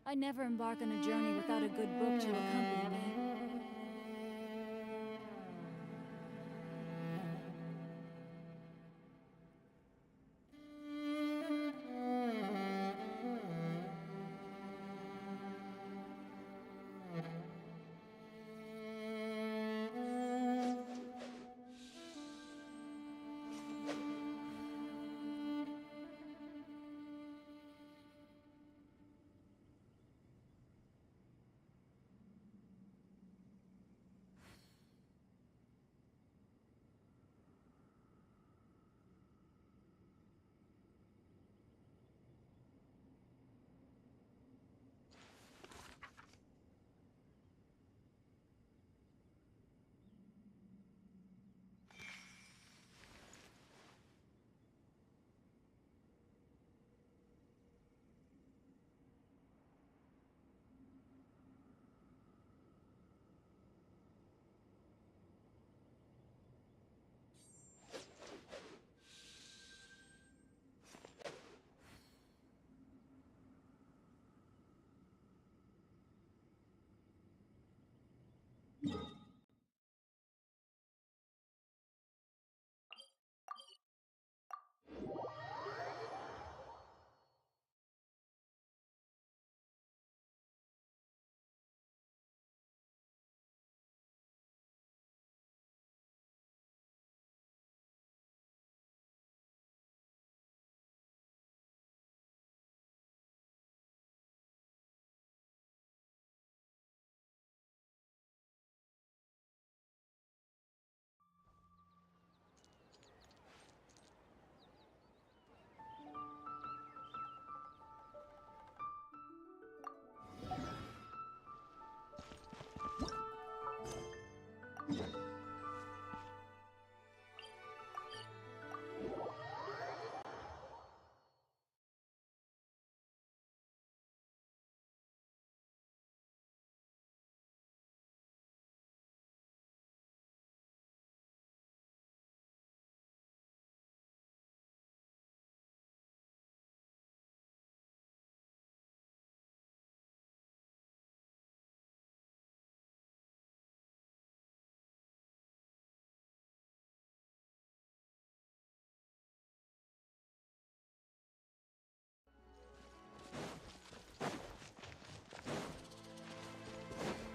I never embark on a journey without a good book to accompany me.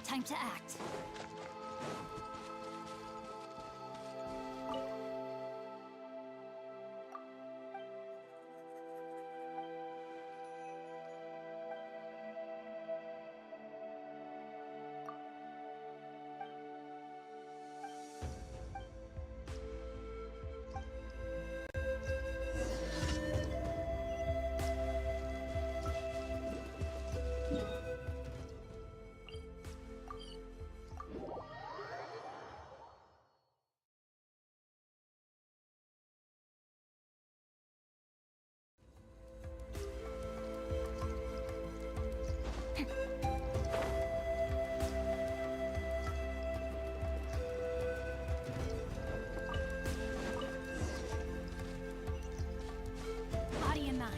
Time to act. Body and mind.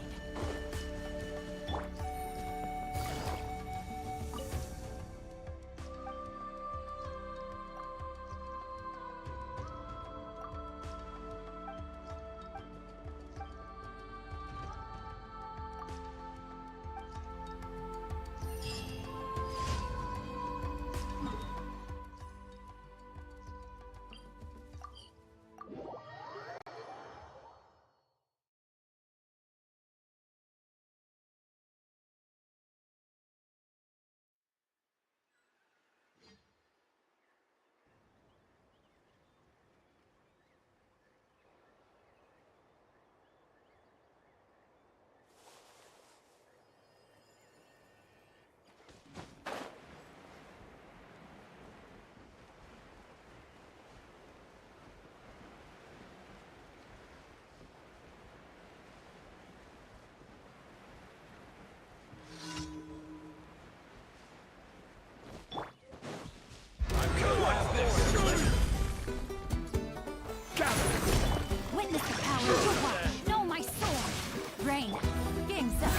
Witness the power of lupa. Know my sword. Rain. Games up.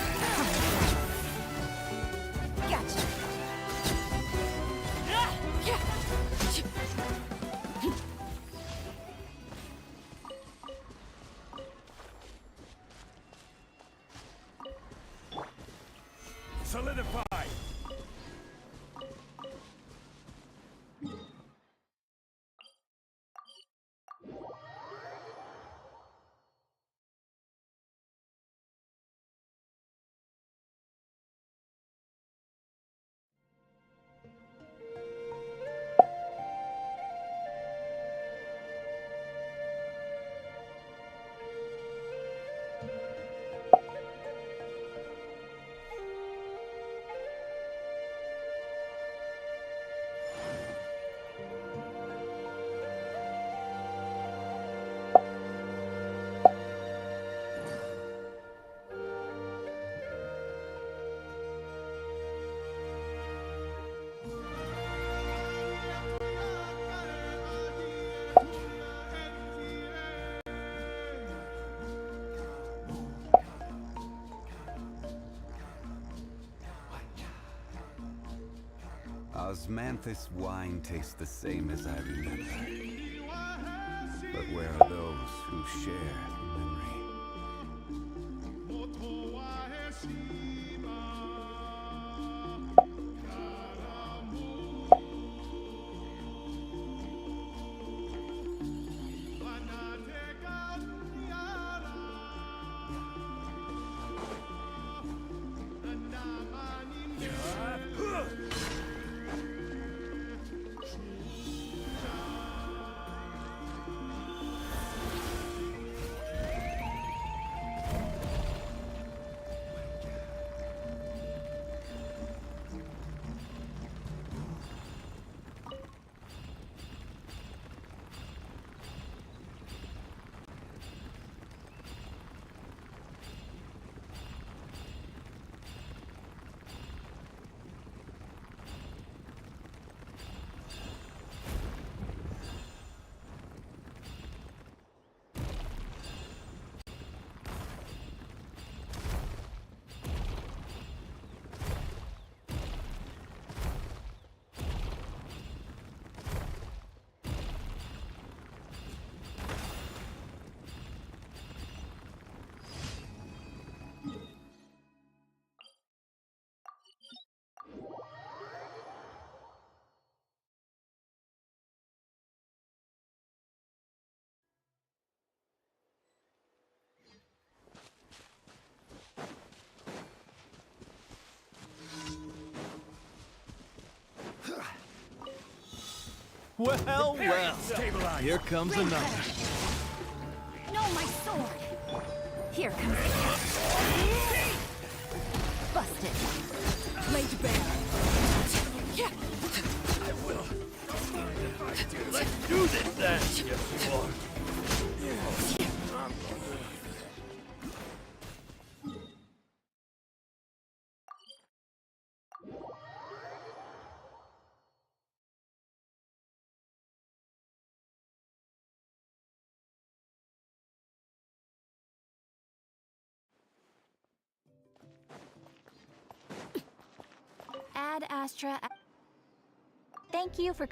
solidified. Osmanthus wine tastes the same as I remember. But where are those who share the memory? Well, here comes Ring another. cutter. No, my sword. Here comes the cat. Busted. Laid bare. Let's do this then. Yes, you are. Ad Astra. Thank you for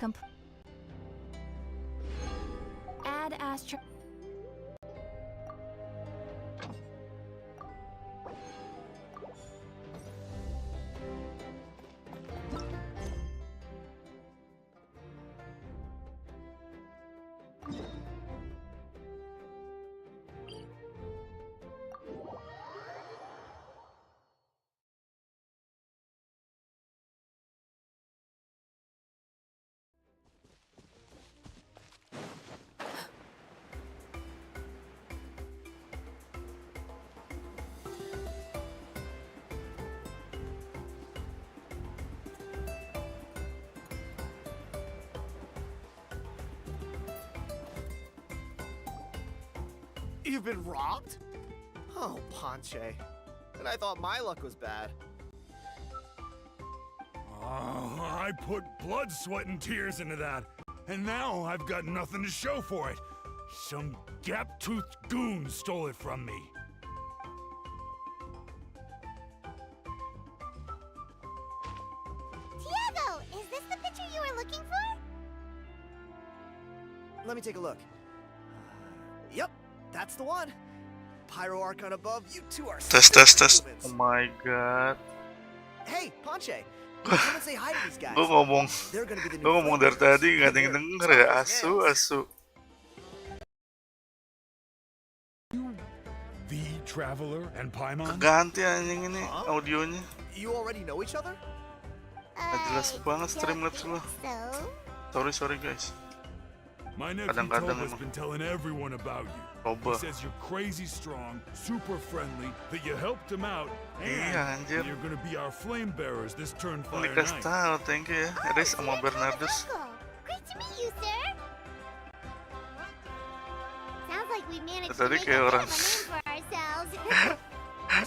Ad Astra. You've been robbed? Oh, Ponche. And I thought my luck was bad. I put blood, sweat, and tears into that, and now I've got nothing to show for it. Some gap-toothed goon stole it from me. Tiago, is this the picture you were looking for? Let me take a look. Yep, that's the one. Pyro Archon above, you two are Test. humans. Oh my god. Hey, Ponche, come and say hi to these guys. Gue ngomong, They're gonna be the new gue ngomong dari flavor. tadi nggak ada yang They're denger ya. tough as Asu, nails. asu. The Traveler and Paimon? Keganti anjing ini Huh? audionya. You already know each other? Nggak jelas banget Streamlabs lo. Sorry guys. My nephew Kadang-kadang Toba's emang. been telling everyone about you. Toba. He says you're crazy strong, super friendly, that you helped him out, Iya, and anjir. you're gonna be our flame bearers this Turnfire Dikasih night. tahu, thank you ya. Riz sama Bernardus. Great to meet you, sir. Sounds like we managed to Tadi make a kayak bit orang of a name for ourselves.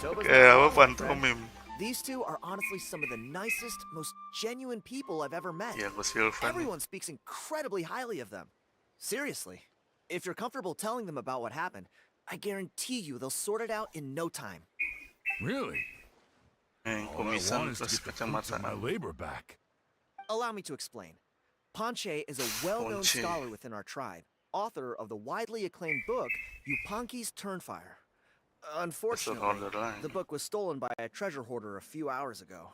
Toba's kayak not apa wrong, my friend. pantomim. These two are honestly some of the nicest, most genuine people I've ever met. Iya, gue Sylvan. Everyone speaks incredibly highly of them. Seriously. If you're comfortable telling them about what happened, I guarantee you they'll sort it out in no time. Really? Yang All I kumisan want is to plus get the fruits of my kacamata. labor back. Allow me to explain. Ponche is a well-known Ponche. scholar within our tribe, author of the widely acclaimed book, Yupanqui's Turnfire. Unfortunately, Borderline. the book was stolen by a treasure hoarder a few hours ago.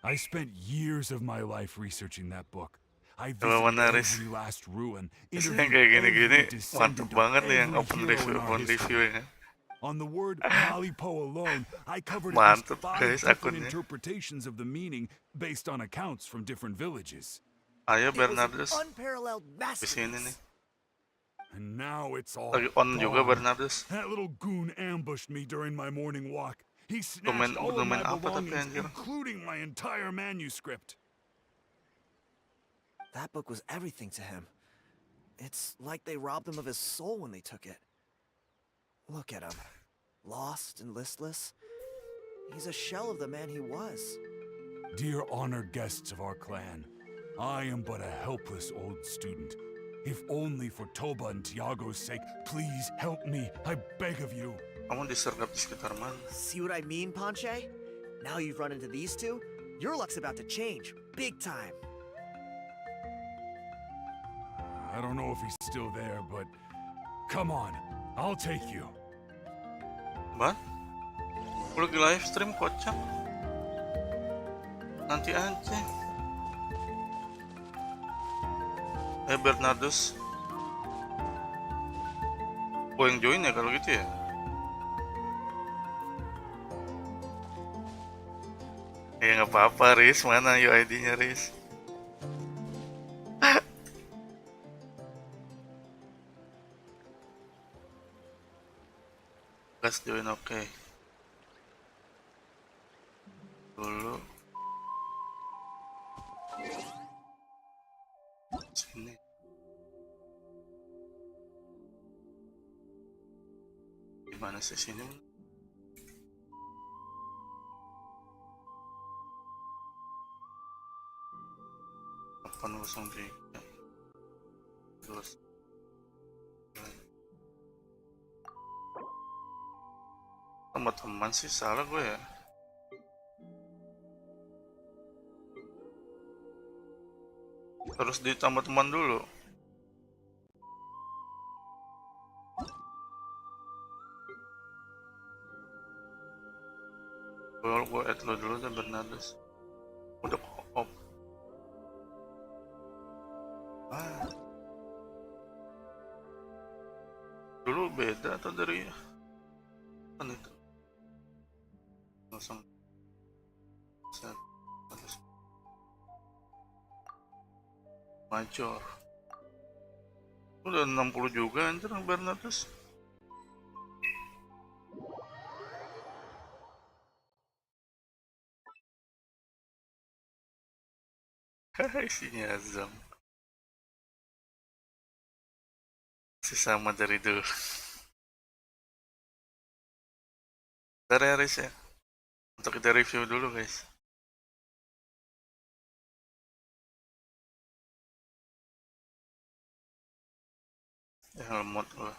I spent years of my life researching that book. I Kalau visited menarik. every last ruin, Biasanya interviewed kayak gini-gini every descendant mantep of banget nih yang every open hero review, in our open history. review ya kan. On the word Malipo alone, I covered at least Mantep, 5 guys, different akunnya. interpretations of the meaning based on accounts from different villages. Ayo It was an Bernardus, unparalleled di sini nih. masterpiece. And now it's all Lagi on juga gone. Bernardus. That little goon ambushed me during my morning walk. He snatched all of domain my apa tapi, belongings, anjir? including my entire manuscript. That book was everything to him. It's like they robbed him of his soul when they took it. Look at him. Lost and listless. He's a shell of the man he was. Dear honored guests of our clan, I am but a helpless old student. If only for Toba and Tiago's sake, please help me, I beg of you. Kamu disergap di sekitar mana? See what I mean, Ponche? Now you've run into these two, your luck's about to change. Big time. I don't know if he's still there, but come on, I'll take you. Ban? Gue lagi live stream kocak. Nanti aja. Bernardus. Gue yang join ya kalau gitu ya. Ya nggak apa-apa, Riz. Mana UID-nya, Riz? Gas join, oke. Dulu. Sini. Gimana sih sini? Delapan kosong tiga. Terus. Sama teman sih salah gue ya. Terus ditambah teman dulu. Gue add lo dulu deh Bernardus. Udah op. Dulu beda atau dari kan itu? Langsung set terus major. Udah 60 juga anjir Bernardus. Isinya Azam sama dari dulu. Ntar ya Riz ya, untuk kita review dulu guys. Ya lemot gua,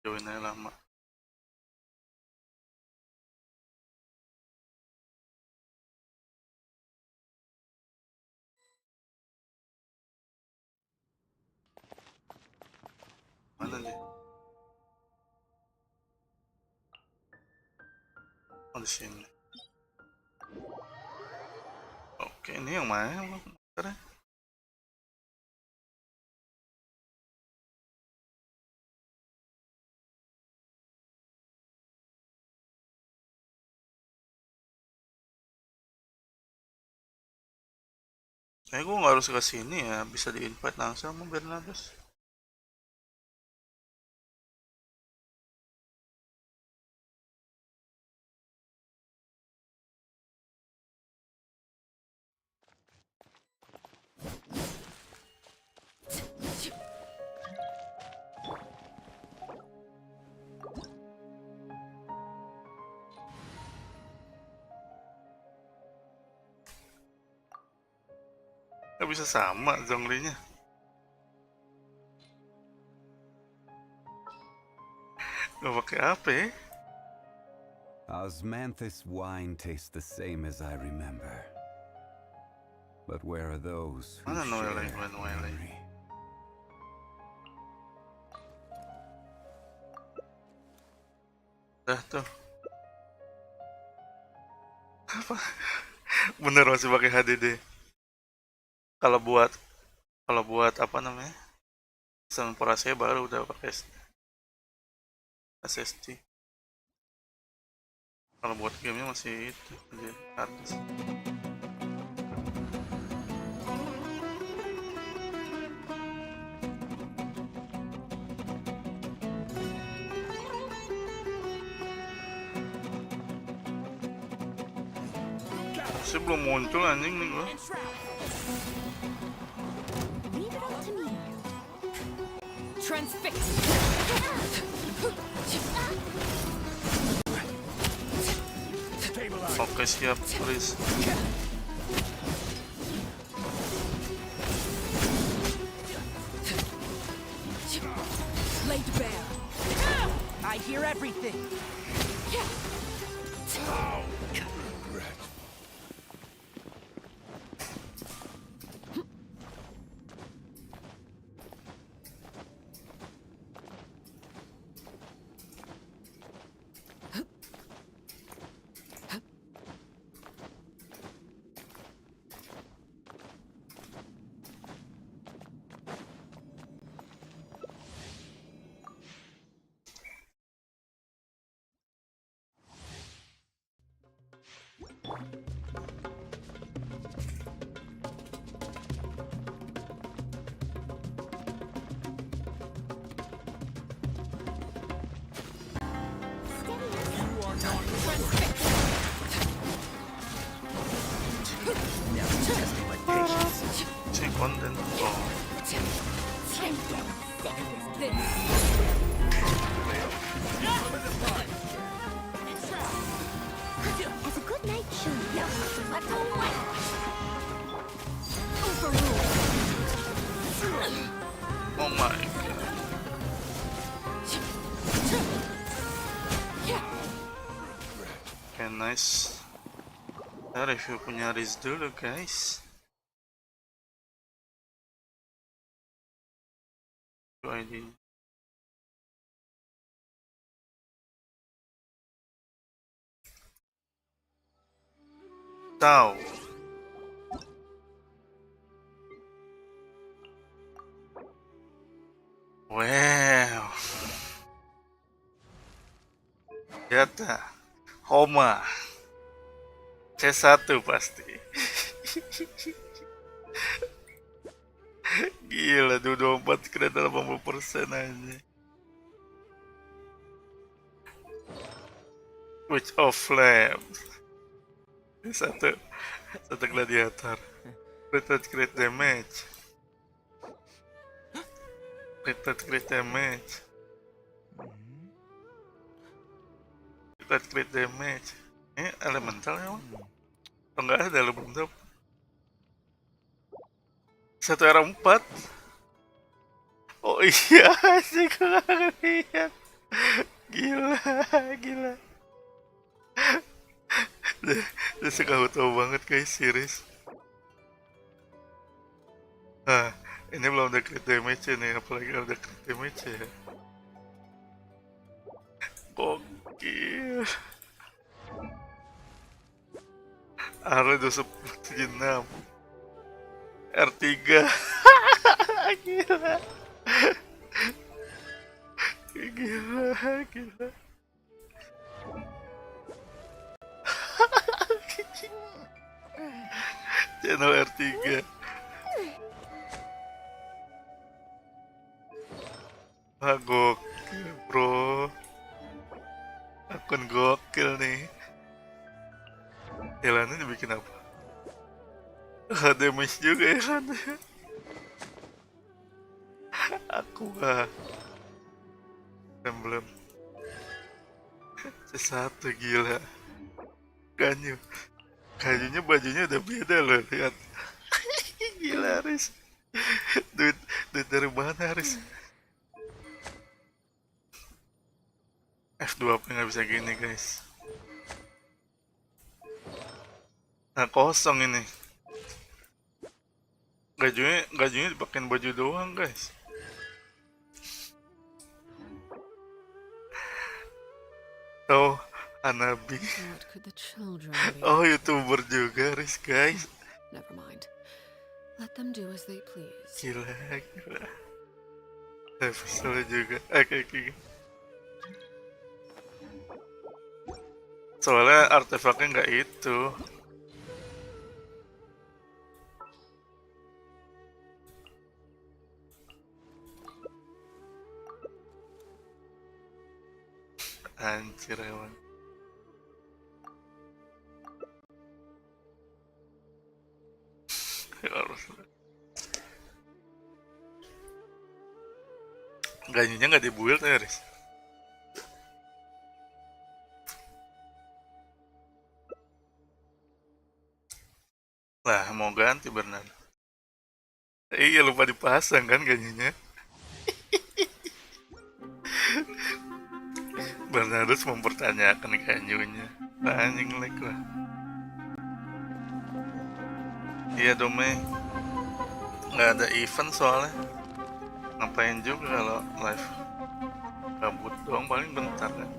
join aja lama. Mana dia? Oh di sini. Oke, ini yang mana? Bentar ya. Gue nggak harus ke sini ya, bisa di invite langsung sama Bernabas. Nggak bisa sama Zhongli-nya. Gak pakai apa ya? Osmanthus wine tastes the same as I remember. But where are those who Mana share Noelle? memory? Dah tuh. Apa? Bener masih pakai HDD. Kalau buat apa namanya? Pesan saya baru udah pakai SSD. Kalau buat gamenya masih itu di atas. Saya belum muncul anjing nih gua. Leave it up to me. Transfix. Oke siap, please. Laid bare. I hear everything. Si konten. Oh. It's a good night show. Oh my god. Okay, nice. Kita review punya Riz dulu guys. ID. Tahu. Wow. Data. Homa. C1 pasti. Gila, 224 kena 80% aja. Witch of Flame. Satu gladiator. Crit damage. Crit damage. Crit damage. Ini elemental ya, atau enggak ada elemental? Satu era 4. Oh iya sih, gue gak ngeliat. Gila. Dia suka tahu banget guys, series. Nah, ini belum ada crit damage nih, apalagi ada crit damage ya. Gokil. Arle 2 sejenam. R3. Gila. Gila. Channel R3. Wah, gokil, bro. Akun gokil nih. Helannya dibikin apa? Damage juga Helannya. Aku emblem C1 gila. Kajunya bajunya udah beda loh, lihat. Gila, Haris. Duit dari mana, Haris? F2 apa nggak bisa gini, guys. Nah, kosong ini. Gajunya dipakein baju doang, guys. Oh, Anabi. What could the children be? Oh, YouTuber juga, guys. Never mind. Let them do as they please. Gila. Episode juga. Oke. Soalnya artefaknya nggak itu. Anjir emang. Gajinya nggak dibuild ya, Riz? Lah, mau ganti Bernardo. Iya, lupa dipasang kan gajinya. Bernardo mempertanyakan gajinya. Anjing like lah. Iya, Dome. Nggak ada event soalnya. Ngapain juga kalau live? Gabut doang paling bentar kan.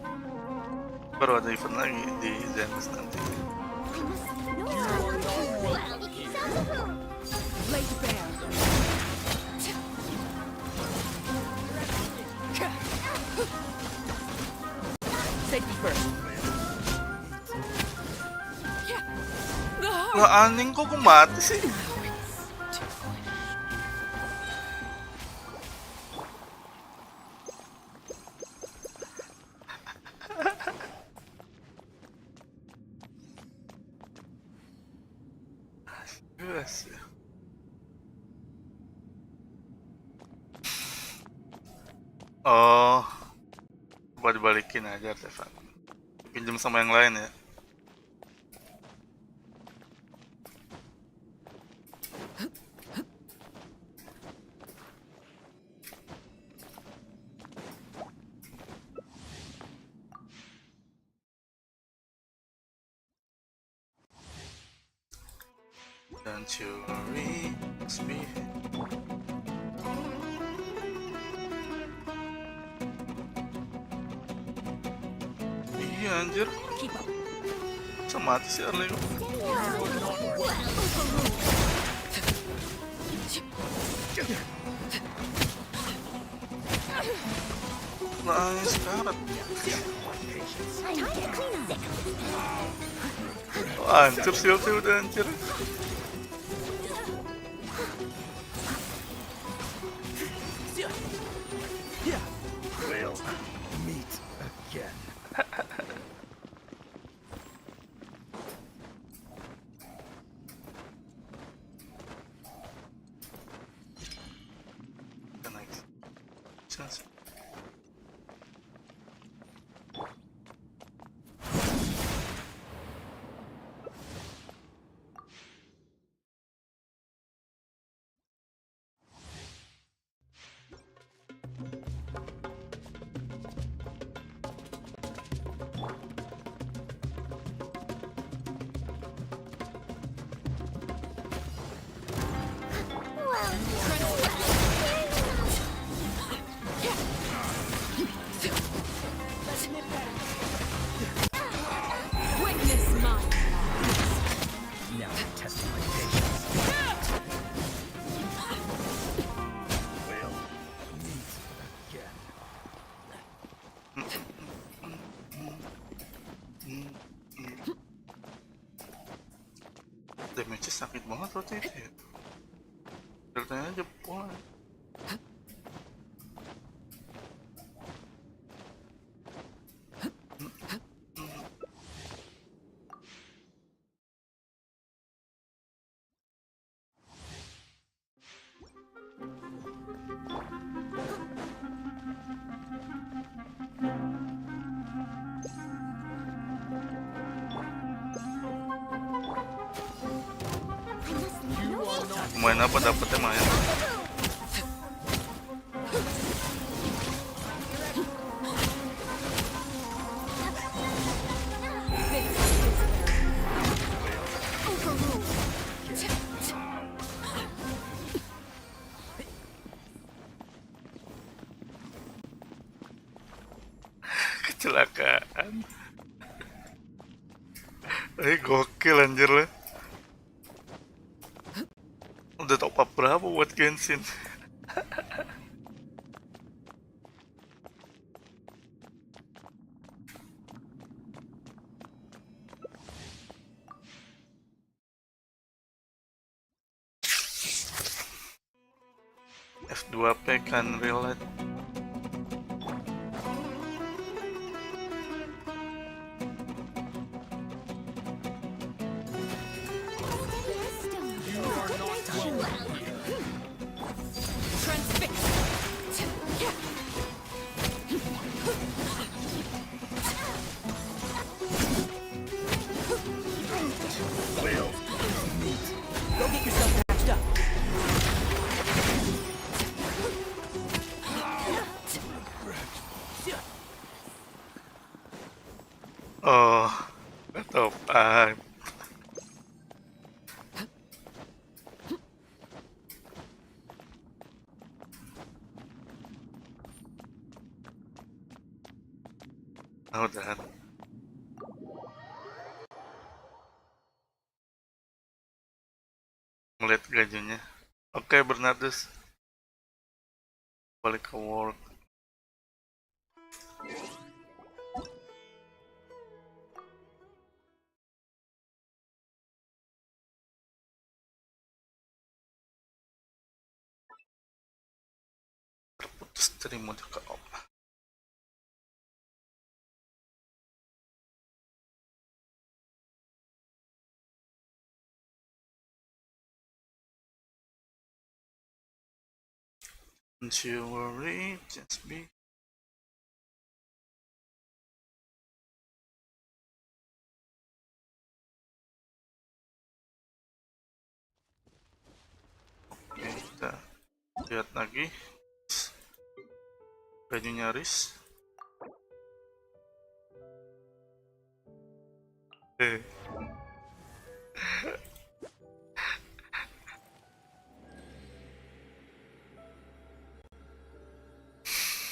Baru ada event lagi di Zenless nanti. Laid bare. Safety first. Lah anjing kok gue mati sih? Yes. Oh, coba dibalikin aja artefak. Pinjam sama yang lain ya. Don't you worry, it's me. Iya anjir. Bisa mati sih Arley. Nah, sekarat. Oh, hancur sih udah hancur. We'll meet again. Nice. Damage-nya sakit banget waktu itu ya. Deltanya jebol. Main apa dapetnya main. Kecelakaan. Gokil anjir lah. Udah top up berapa buat Genshin? F2P kan relate. Oh, top up. Udah. Ngeliat gajinya. Oke, Bernardus. Balik ke work. Terputus dari mode ke op. Don't you worry, just be. Oke, kita lihat lagi. Baju nyaris.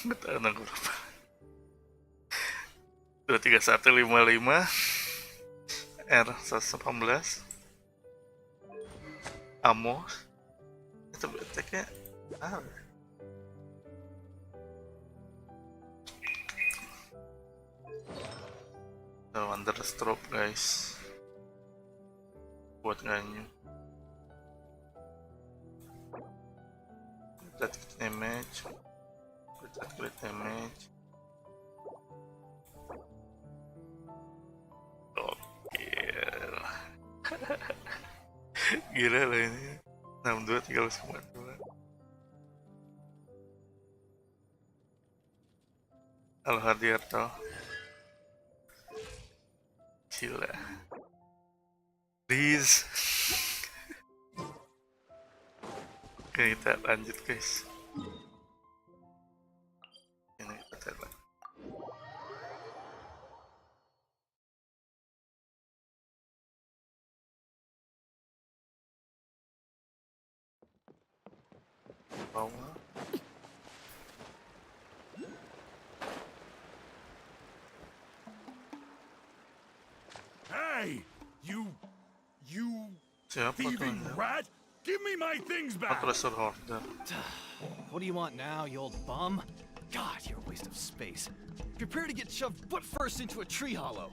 Betul, aku lupa. 23155 R118 Amos itu attack-nya under stroke guys buat nganyu. That damage, that crit damage. Gila lah ini 62 392. Halo Hardiarto. Gila. Please. Oke, kita lanjut guys. Ini kita lanjut. Bawah. Hey! You Siapa thieving tuh? rat! Give me my things back! Oppressor Horder. What do you want now, you old bum? God, you're a waste of space. Prepare to get shoved butt first into a tree hollow.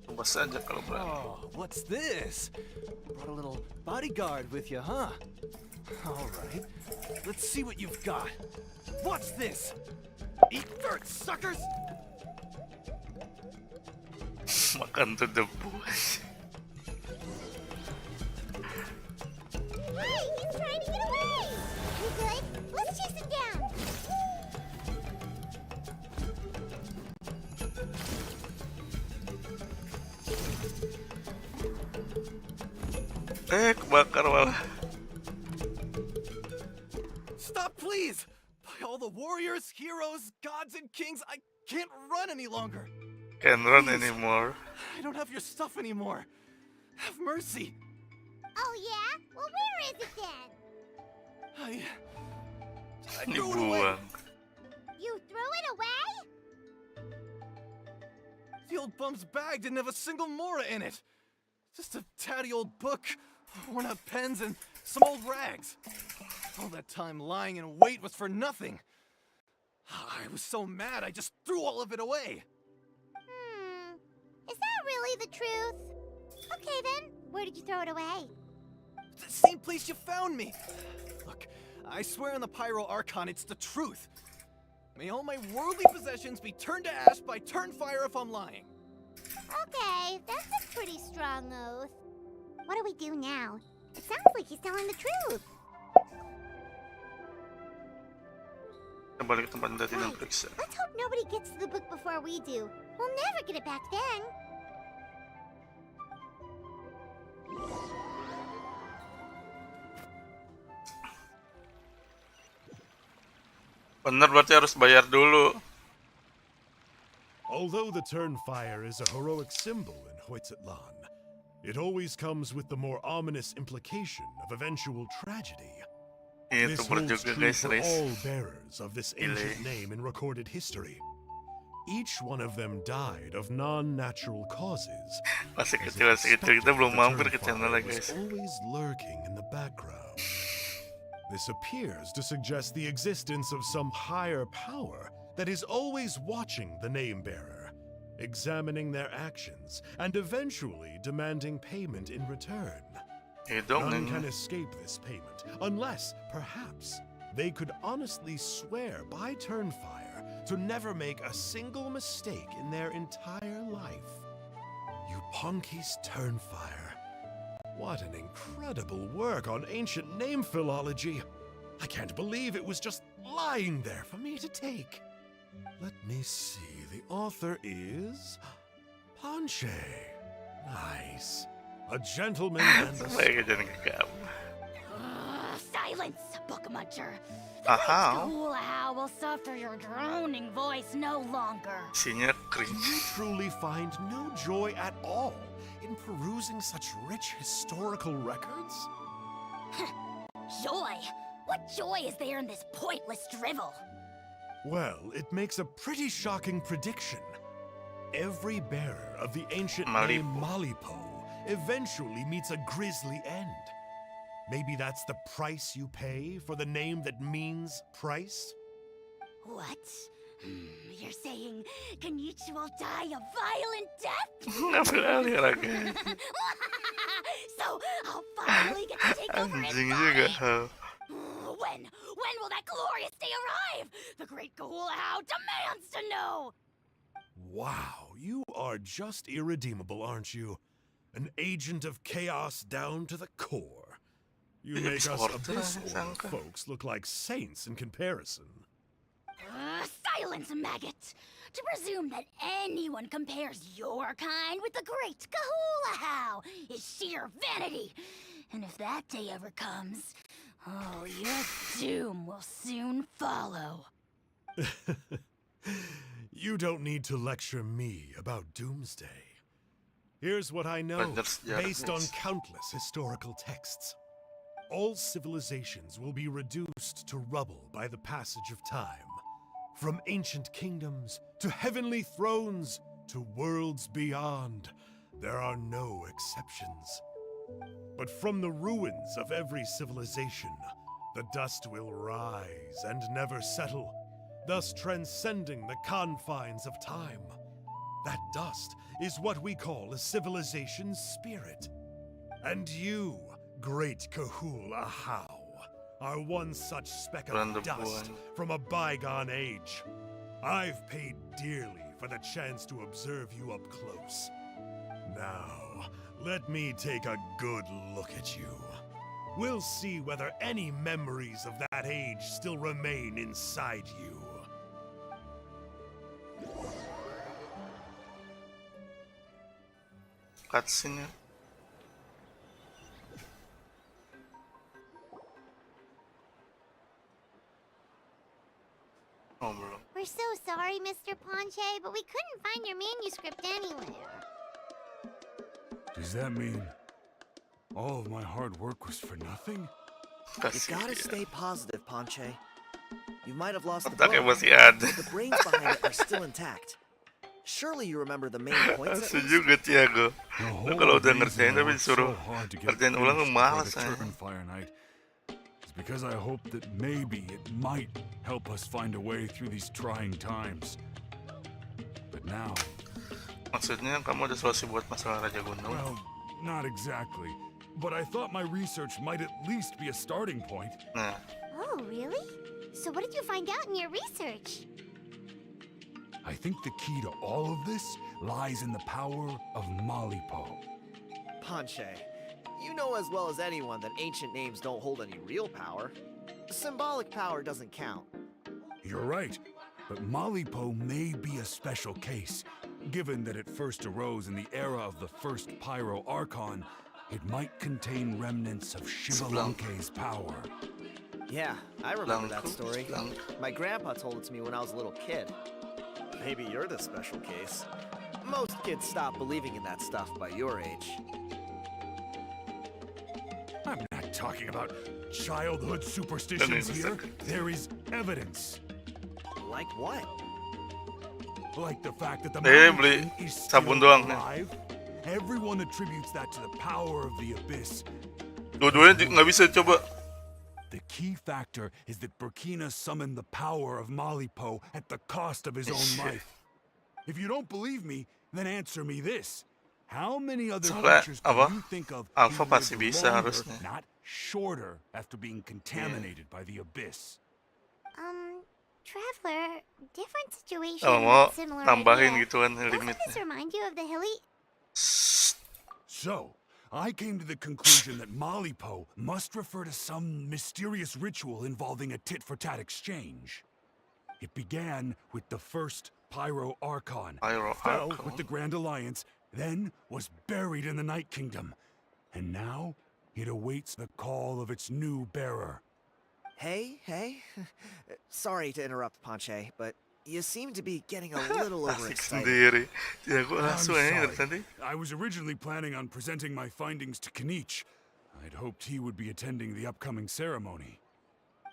Coba saja kalau berani. Oh, what's this? Brought a little bodyguard with you, huh? All right. Let's see what you've got. What's this? Eat dirt, suckers! Makan tuh debu. Hey, he's trying to get away! You good? Let's chase him down! Kebakar malah. Stop, please! By all the warriors, heroes, gods, and kings, I can't run any longer. Can't run anymore. I don't have your stuff anymore. Have mercy. Oh yeah? Well, where is it then? I threw it away. Dibuang. You threw it away? The old bum's bag didn't have a single mora in it. Just a tatty old book, worn out pens, and some old rags. All that time lying in wait was for nothing. I was so mad I just threw all of it away. Is that really the truth? Okay then, where did you throw it away? The same place you found me. Look, I swear on the Pyro Archon it's the truth. May all my worldly possessions be turned to ash by Turnfire if I'm lying. Okay, that's a pretty strong oath. What do we do now? It sounds like he's telling the truth. Kita balik ke tempat tadi dan periksa. Let's hope nobody gets to the book before we do. We'll never get it back then. Bener berarti harus bayar dulu. Although the Turnfire is a heroic symbol in Hoytitlan, it always comes with the more ominous implication of eventual tragedy. Itu This holds juga true guys, for Riz. all bearers of this ancient Delay. name in recorded history. Each one of them died of non-natural causes. Masih as kecil, if kita belum the mampir ke channel Turnfire guys. was always lurking in the background. This appears to suggest the existence of some higher power that is always watching the name-bearer, examining their actions, and eventually demanding payment in return. Hidung None can nih. escape this payment, unless, perhaps, they could honestly swear by Turnfire to never make a single mistake in their entire life. You Ponky's Turnfire. What an incredible work on ancient name philology. I can't believe it was just lying there for me to take. Let me see. The author is Ponche. Nice. A gentleman and a Lagi jadi gegap. Silence, book muncher. Aha. How will suffer your droning voice no longer. Isinya Do cringe. you truly find no joy at all in perusing such rich historical records? Joy? What joy is there in this pointless drivel? Well, it makes a pretty shocking prediction. Every bearer of the ancient name Malipo eventually meets a grisly end. Maybe that's the price you pay for the name that means price? What? You're saying Kenichi will die a violent death? Ngambil alih lagi. So I'll finally get to take over his Anjing body. juga. When will that glorious day arrive? The great Kahulahau demands to know. Wow, you are just irredeemable, aren't you? An agent of chaos down to the core. You make us abyssal folks look like saints in comparison. Silence, maggot! To presume that anyone compares your kind with the great Kahulahau is sheer vanity. And if that day ever comes, oh, your doom will soon follow. You don't need to lecture me about doomsday. Here's what I know, based on countless historical texts. All civilizations will be reduced to rubble by the passage of time. From ancient kingdoms, to heavenly thrones, to worlds beyond, there are no exceptions. But from the ruins of every civilization, the dust will rise and never settle, thus transcending the confines of time. That dust is what we call a civilization's spirit. And you, great Kahula How, are one such speck of dust from a bygone age. I've paid dearly for the chance to observe you up close. Now, let me take a good look at you. We'll see whether any memories of that age still remain inside you. Cutscene ya. Oh, belum. We're so sorry, Mr. Ponche, but we couldn't find your manuscript anywhere. Does that mean all of my hard work was for nothing? You gotta stay positive, Ponche. You might have lost the Otaknya book, masih ada. but the brains behind it are still intact. Surely you remember the main points at Asli least? juga Tiago. The Lu whole kalau udah reason ngerjain I tapi worked disuruh so hard to get kerjain ulang lu finished malas before the aja. Turban Fire Night is because I hoped that maybe it might help us find a way through these trying times. But now, Maksudnya kamu udah solusi buat masalah Raja Gunung? well, not exactly. But I thought my research might at least be a starting point. Nah, Oh, really? So what did you find out in your research? I think the key to all of this lies in the power of Malipo. Ponche, you know as well as anyone that ancient names don't hold any real power. Symbolic power doesn't count. You're right, but Malipo may be a special case. Given that it first arose in the era of the first Pyro Archon, it might contain remnants of Shivalanke's power. Yeah, I remember that Blanco, story. Blanco. My grandpa told it to me when I was a little kid. Maybe you're the special case. Most kids stop believing in that stuff by your age. I'm not talking about childhood superstitions here. There is evidence. Like what? Like the fact that the beli Mountain King is still sabun doang nih. alive. Everyone attributes that to the power of the Abyss. Dua-duanya nggak bisa coba. The key factor is that Burkina summoned the power of Malipo at the cost of his own life. If you don't believe me, then answer me this. How many other Soalnya, creatures apa? can you think of Alpha who pasti lived bisa longer, harusnya. not shorter, after being contaminated by the Abyss? Traveler, different situation, Kalau mau similar tambahin idea. gitu kan Doesn't this limitnya. remind you of the hilly... So, I came to the conclusion that Malipo must refer to some mysterious ritual involving a tit-for-tat exchange. It began with the first Pyro Archon, Pyro fell Archon. with the Grand Alliance, then was buried in the Night Kingdom. And now, it awaits the call of its new bearer. Hey. Sorry to interrupt, Ponche, but you seem to be getting a little Asik overexcited. sendiri. Tiago I'm langsung aja dari sorry. tadi. I was originally planning on presenting my findings to Kanich. I'd hoped he would be attending the upcoming ceremony.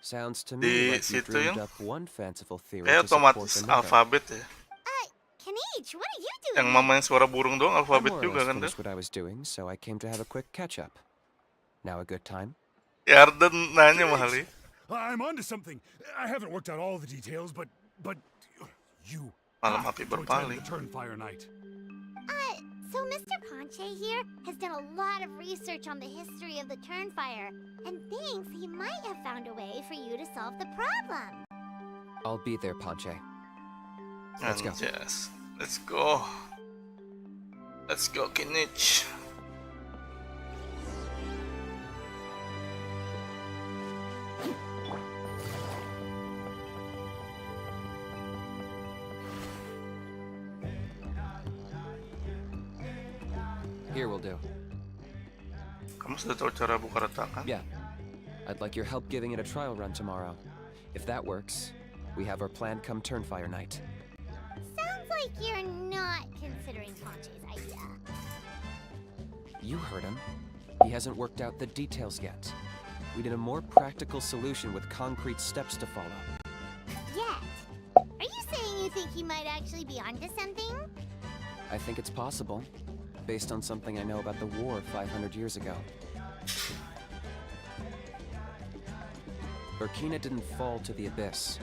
Sounds to Di me like you situ dreamed yang up one fanciful theory kayak to support otomatis another. alfabet ya. Kanich, what are you doing? Yang mamanya suara burung doang I alfabet more or juga less kan deh. finished what I was doing, so I came to have a quick catch-up. Now a good time? Ya Arden nanya mahali. I'm onto something. I haven't worked out all the details, but you Malam have api to attend berpaling. the Turnfire Night. So Mr. Ponche here has done a lot of research on the history of the Turnfire, and thinks he might have found a way for you to solve the problem. I'll be there, Ponche. Let's go. Anjas. Let's go. Let's go, Kinich. Here will do. Kamu sudah tahu cara buka retakan? Yeah. I'd like your help giving it a trial run tomorrow. If that works, we have our plan come Turnfire Night. Sounds like you're not considering Ponche's idea. You heard him. He hasn't worked out the details yet. We need a more practical solution with concrete steps to follow. Yet? Are you saying you think he might actually be onto something? I think it's possible. based on something I know about the war 500 years ago. Burkina didn't fall to the Abyss.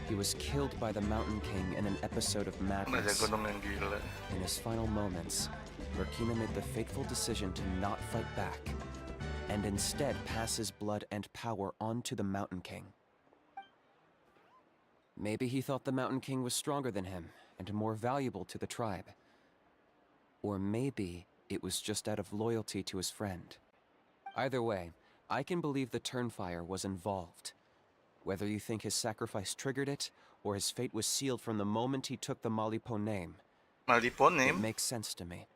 He was killed by the Mountain King in an episode of madness. In his final moments, Burkina made the fateful decision to not fight back, and instead pass his blood and power on to the Mountain King. Maybe he thought the Mountain King was stronger than him and more valuable to the tribe. Or maybe it was just out of loyalty to his friend. Either way, I can believe the Turnfire was involved. Whether you think his sacrifice triggered it, or his fate was sealed from the moment he took the Malipo name, it makes sense to me.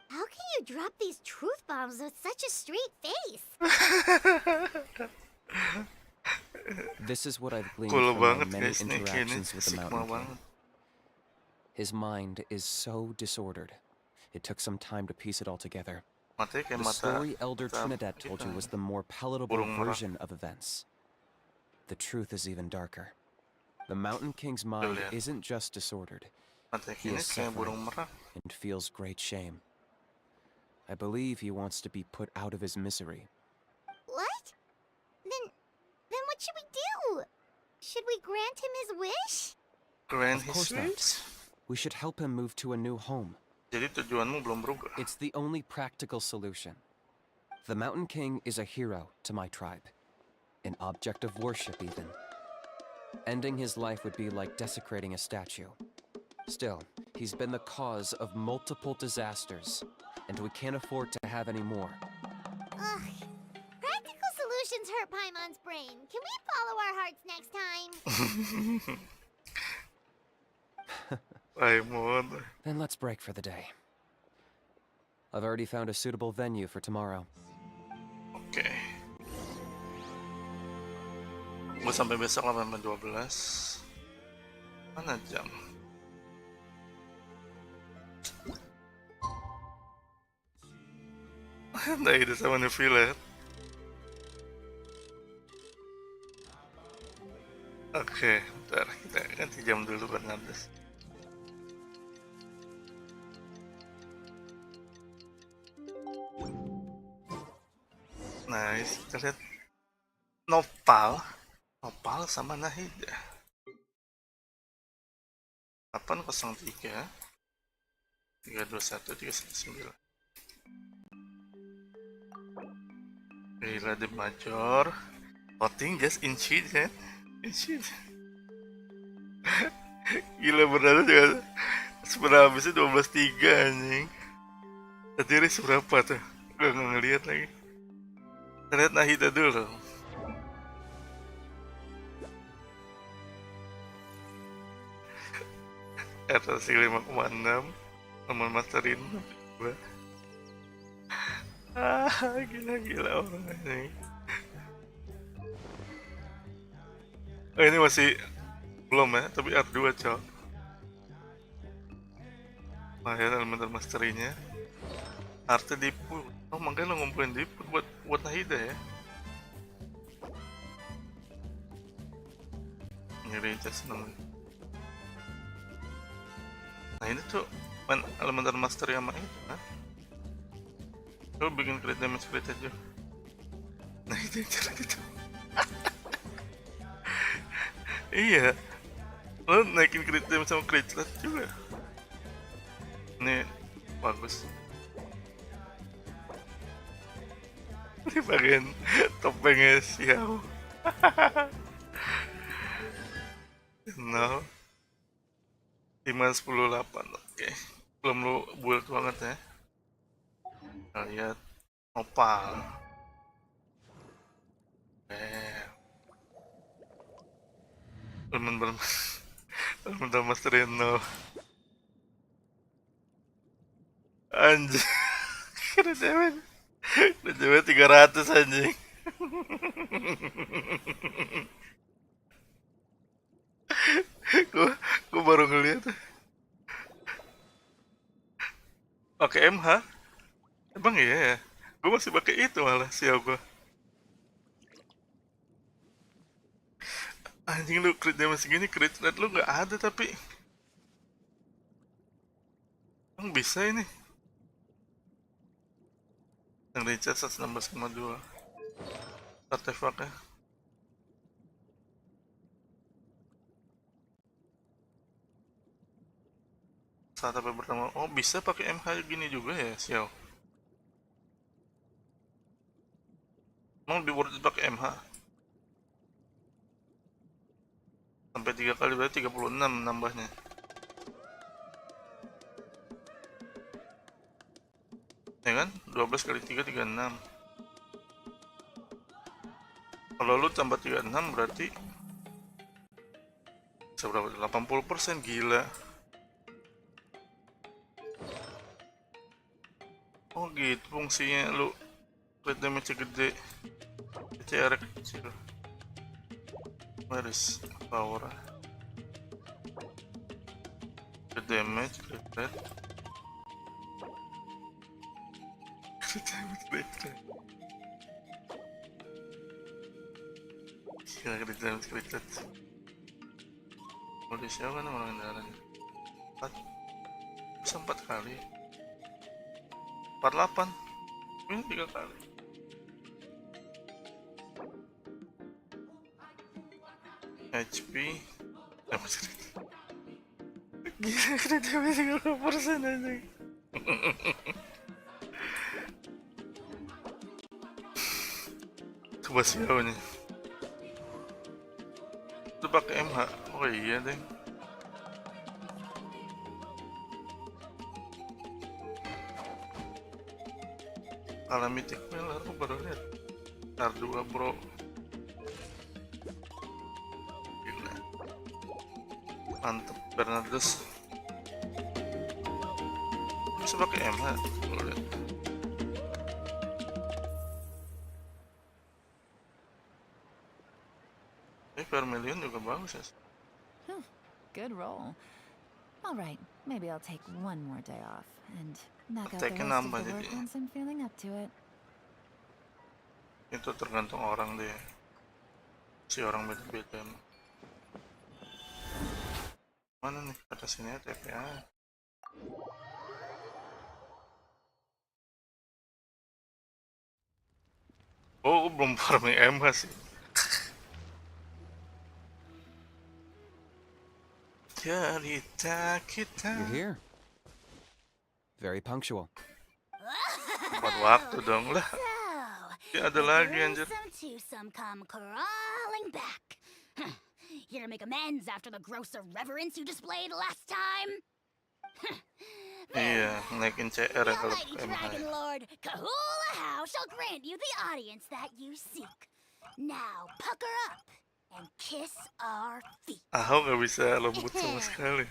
How can you drop these truth bombs with such a straight face? This is what I've gleaned from my many interactions with the Mountain King. His mind is so disordered. It took some time to piece it all together. The story Elder Trinidad told you was the more palatable version of events. The truth is even darker. The Mountain King's mind isn't just disordered. He is suffering and feels great shame. I believe he wants to be put out of his misery. What? Then what should we do? Should we grant him his wish? Grant Of course not. We should help him move to a new home. Jadi tujuanmu belum berubah. It's the only practical solution. The Mountain King is a hero to my tribe. An object of worship, even. Ending his life would be like desecrating a statue. Still, he's been the cause of multiple disasters, and we can't afford to have any more. Ugh. Practical solutions hurt Paimon's brain. Can we follow our hearts next time? Paimon. Then let's break for the day. I've already found a suitable venue for tomorrow. Oke. Gue sampai besok 8:12. Mana jam? Nah, itu sama Neville. Oke, bentar kita ganti jam dulu buat ngabis. Nice, kita lihat Nopal sama Nahida. 803 321 319. Gila de Major. Voting just in sheet ya. In sheet. Gila beneran juga. Sebenarnya habisnya 12-3 anjing. Tadi race berapa tuh? Gue gak ngeliat lagi. Kita lihat Nahida dulu. Atas 5,6 teman masterin gue. Gila orang ini. Oh, ini masih belum ya, tapi R2 cok. Lumayan elemental masterinya. Artnya dipu. Oh, makanya lo ngumpulin dipu buat Nahida ya. Ngeri just seneng. Nah ini tuh main elemental master sama itu kan. Lo bikin crit damage crit aja. Nah itu yang cara gitu. Iya. Lo naikin crit damage sama crit slot juga. Ini bagus. Ini bagian topengnya Xiao. No. 5-10-8, oke. Belum lu build banget ya. Kita lihat Nopal. Elemental masterin no. Anjing. Kira damage. Udah damage 300 anjing. Gue baru ngeliat. Pakai MH? Emang iya ya? Gue masih pakai itu malah sial gue. Anjing lu crit damage segini, crit rate lu gak ada tapi emang bisa ini? Yang Richard 116,2 artefaknya. Saat apa pertama? Oh, bisa pakai MH gini juga ya, Xiao. Mau di worth it pakai MH. Sampai 3 kali berarti 36 nambahnya. Ya kan? 12 kali 3 36. Kalau lu tambah 36 berarti seberapa? 80%, gila. Oh gitu fungsinya, lu crit damage gede, CR kecil. Where is power? Crit damage, crit rate. Crit damage, crit rate. Gila, crit damage, crit rate. Mau di siapa nih orang darahnya? 4. Bisa 4 kali. 48. Ini 3 kali. HP gila, kreditnya 30% aja. Coba siapa nih? Itu pakai MH. Oh iya deh. Kalau mythic mail aku baru lihat. R2 bro. Gila. Mantep Bernardus. Bisa pakai MH. Lihat. Vermilion juga bagus ya. Good roll. All right, maybe I'll take one more day off and knock out the Attack-nya rest of nambah the work jadi. once I'm feeling up to it. Itu tergantung orang deh. Si orang beda-beda emang. Mana nih? Kata sini ya TPA. Oh, belum farming MH sih. Cerita kita. You're here. Very punctual. Tepat waktu dong lah. Ya ada lagi anjir. Some come crawling back. Here to make amends after the gross irreverence you displayed last time. Iya, naikin CR The kalau almighty pakai MH. Dragon Lord Kahula shall grant you the audience that you seek. Now pucker up and kiss our feet. Aku gak bisa lembut sama sekali.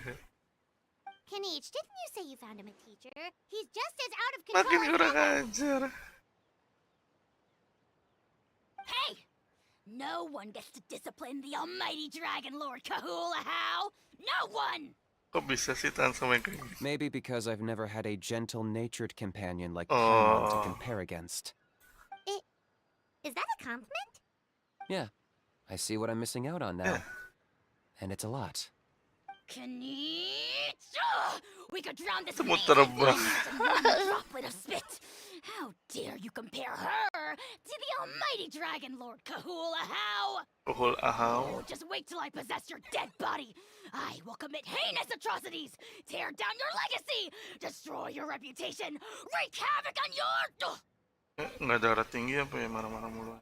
Kenichi, didn't you say you found him a teacher? He's just as out of control Makin as kurang ever. ajar. Hey! No one gets to discipline the almighty Dragon Lord Kahula How! No one! Kok bisa sih tahan sama yang kayak gitu? Maybe because I've never had a gentle-natured companion like Paimon to compare against. Is that a compliment? Yeah, I see what I'm missing out on now. Yeah. And it's a lot. Kenichi! We could drown this Semut maniac terbang. in one droplet of spit! How dare you compare her to the almighty Dragon Lord Kahula How! Pukul ahau. Oh, just wait till I possess your dead body! I will commit heinous atrocities! Tear down your legacy! Destroy your reputation! Wreak havoc on your... Nggak darah tinggi apa ya, marah-marah mulu.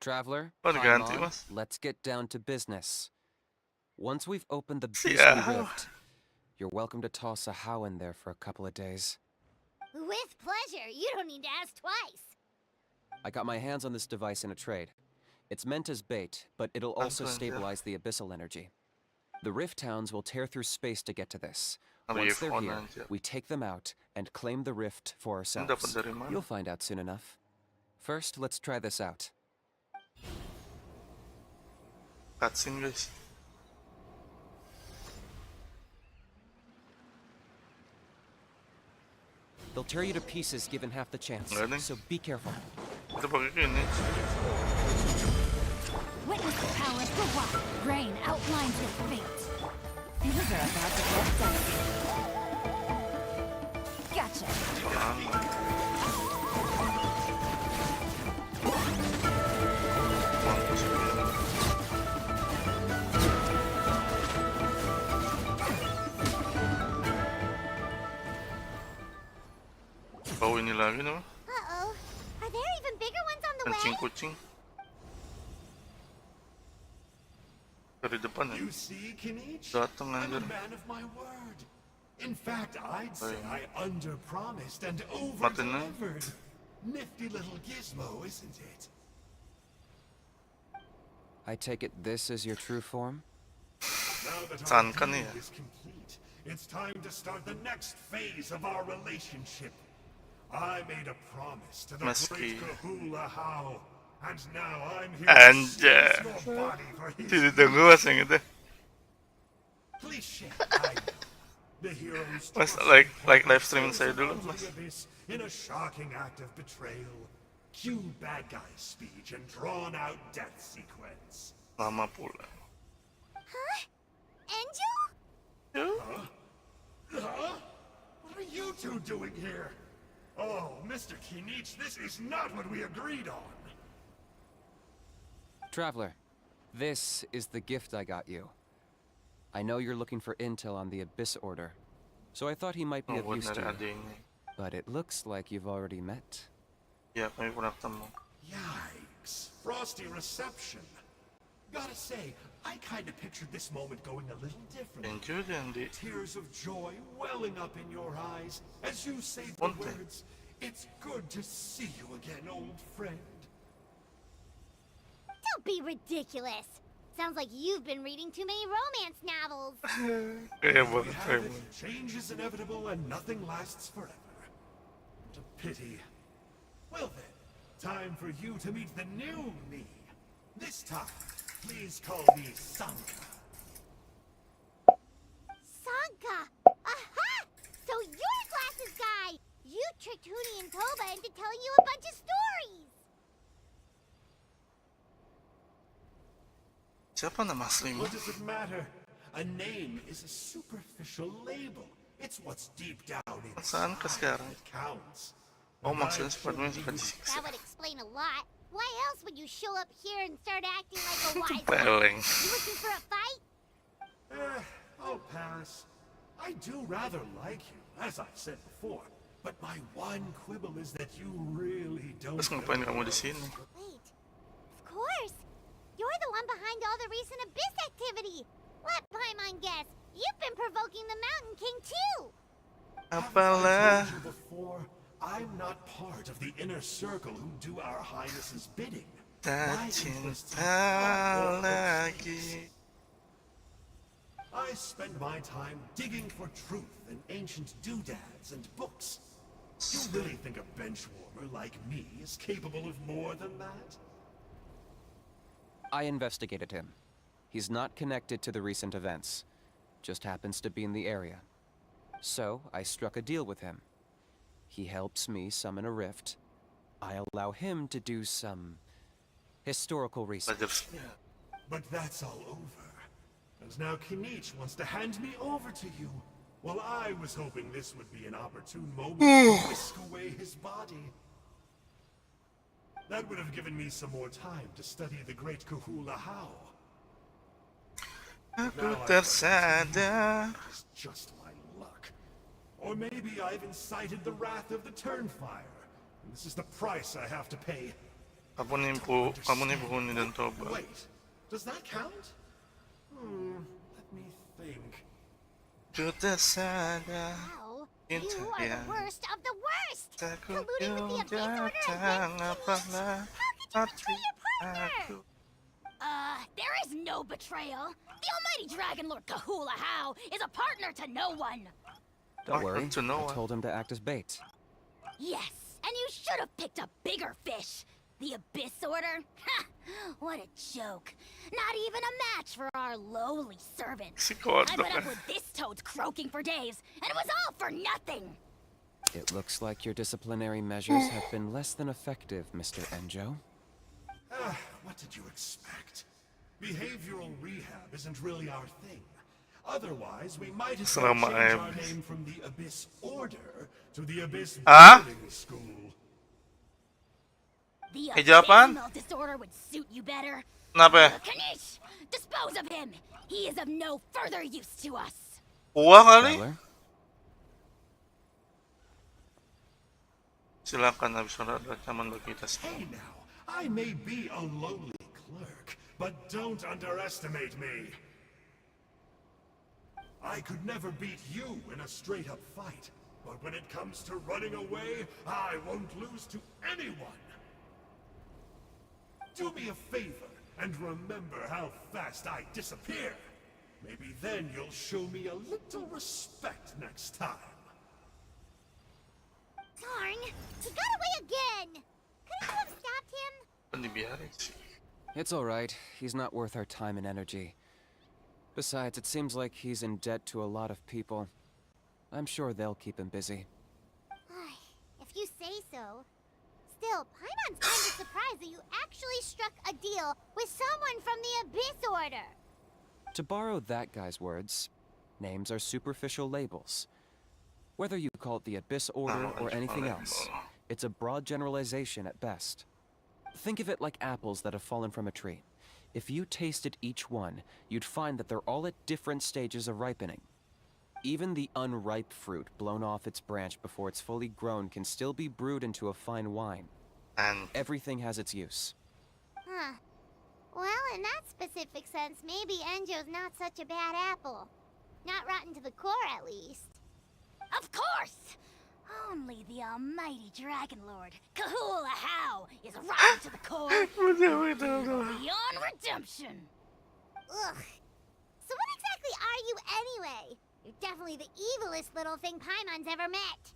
Traveler, Oh, diganti, Paimon, Mas. let's get down to business. Once we've opened the Si beastly Ahau. rift, you're welcome to toss a how in there for a couple of days. With pleasure. You don't need to ask twice. I got my hands on this device in a trade. It's meant as bait, but it'll also Anton, yeah. stabilize the abyssal energy. The rift towns will tear through space to get to this. Ada Once they're iPhone here, aja. we take them out and claim the rift for Dapat ourselves. dari mana? You'll find out soon enough. First, let's try this out. Cutscene guys. They'll tear you to pieces given half the chance, Really? so be careful. Kita pakai gini. Witness the power of the rock. Rain outlines your fate. Things are about to get dicey. gotcha. Oh, ini lagi nih, Uh-oh. Are there even bigger ones on the way? kencing kucing. Dari depan ya. You see, Kinich? Datang I'm a anjir. man of my word. In fact, I'd Oh, say yeah. I under-promised and Matiin na. over-delivered. Nifty little gizmo, isn't it? I take it this is your true form? Now that our Saan ka deal niya? is complete, it's time to start the next phase of our relationship. I made a promise to the Meski. great Kahula How, and now I'm here Anjir. to seize your body for his Tidak tunggu yang itu. cliche. I know. The heroes Mas toss like their live streaming souls saya dulu, into Mas. the abyss in a shocking act of betrayal. Cue bad guy speech and drawn-out death sequence. Lama pula. Huh? Angel? Huh? What are you two doing here? Oh, Mr. Kinich, this is not what we agreed on. Traveler, this is the gift I got you. I know you're looking for intel on the Abyss Order, so I thought he might be Oh, of buat use to nyari you. adiknya. But it looks like you've already met. Ya, kami pernah ketemu. Yikes. Frosty reception. Gotta say, I kinda pictured this moment going a little different. Tengkyuu dan di. Tears of joy welling up in your eyes as you say the Ponte. words, "It's good to see you again, old friend." Don't be ridiculous. Sounds like you've been reading too many romance novels. Kayak We banget have kayak. it. Change is inevitable and nothing lasts forever. What a pity. Well then, time for you to meet the new me. This time, please call me Sanka. Sanka! Aha! So you're Glasses Guy! You tricked Hootie and Toba into telling you a bunch of stories! Siapa nama aslimu? What does it matter? A name is a superficial label. It's what's deep down Saan ka inside sekarang? that counts. Oh, And maksudnya I've sepatunya chosen suka you. disiksa. That would explain a lot. Why else would you show up here and start acting like a wise one? Peleng. You looking for a fight? I'll pass. I do rather like you, as I said before. But my one quibble is that you really don't Terus ngapain know kamu di us. sini? Wait. Of course. You're the one behind all the recent Abyss activity. Let Paimon guess. You've been provoking the Mountain King too. Haven't I told you before? I'm not part of the inner circle who do our Highness's bidding. Tak My interests cinta are more lagi. I spend my time digging for truth in ancient doodads and books. You really think a benchwarmer like me is capable of more than that? I investigated him. He's not connected to the recent events. Just happens to be in the area. So, I struck a deal with him. He helps me summon a rift. I allow him to do some historical research. Belajar. But that's all over. And now Kinich wants to hand me over to you. Well, I was hoping this would be an opportune moment to whisk away his body. That would have given me some more time to study the great Kahula How. Aku tersadar. It's just my luck. Or maybe I've incited the wrath of the Turnfire. And this is the price I have to pay. Kamu nipu Huni dan Toba. Wait, does that count? Let me think. Aku tersadar. Wow. You Into are the the worst of the worst. Takut Colluding with the Abyss Order datang against apalah Kinich. How could you betray your partner? aku. There is no betrayal. The almighty Dragon Lord Kahula How is a partner to no one. Don't worry, to no I one. told him to act as bait. Yes, and you should have picked a bigger fish. The Abyss Order? Ha! What a joke. Not even a match for our lowly servants. Si I kodok put eh. up with this toad croaking for days, and it was all for nothing. It looks like your disciplinary measures have been less than effective, Mr. Enjo. What did you expect? Behavioral rehab isn't really our thing. Otherwise, we might as well Selama change our Abis. name from the Abyss Order to the Abyss Ah? Boarding School. The Jawaban? abysmal disorder would suit you better. Kenapa ya? Kanish, dispose of him. He is of no further use to us. Uang kali? Traveler? Silakan Abis, ada ancaman bagi kita semua. Hey now, I may be a lowly clerk, but don't underestimate me. I could never beat you in a straight-up fight, but when it comes to running away, I won't lose to anyone. Do me a favor and remember how fast I disappear. Maybe then you'll show me a little respect next time. Darn! He got away again! Couldn't you have stopped him? Kan dibiarin sih. It's alright. He's not worth our time and energy. Besides, it seems like he's in debt to a lot of people. I'm sure they'll keep him busy. If you say so. Still, Paimon's kind of surprised that you actually struck a deal with someone from the Abyss Order. To borrow that guy's words, names are superficial labels. Whether you call it the Abyss Order or anything else, it's a broad generalization at best. Think of it like apples that have fallen from a tree. If you tasted each one, you'd find that they're all at different stages of ripening. Even the unripe fruit blown off its branch before it's fully grown can still be brewed into a fine wine. And Everything has its use. Huh. Well, in that specific sense, maybe Enjo's not such a bad apple. Not rotten to the core, at least. Of course! Only the almighty Dragon Lord, Kahula How, is rotten to the core. Beyond redemption. Ugh. So what exactly are you anyway? You're definitely the evilest little thing Paimon's ever met.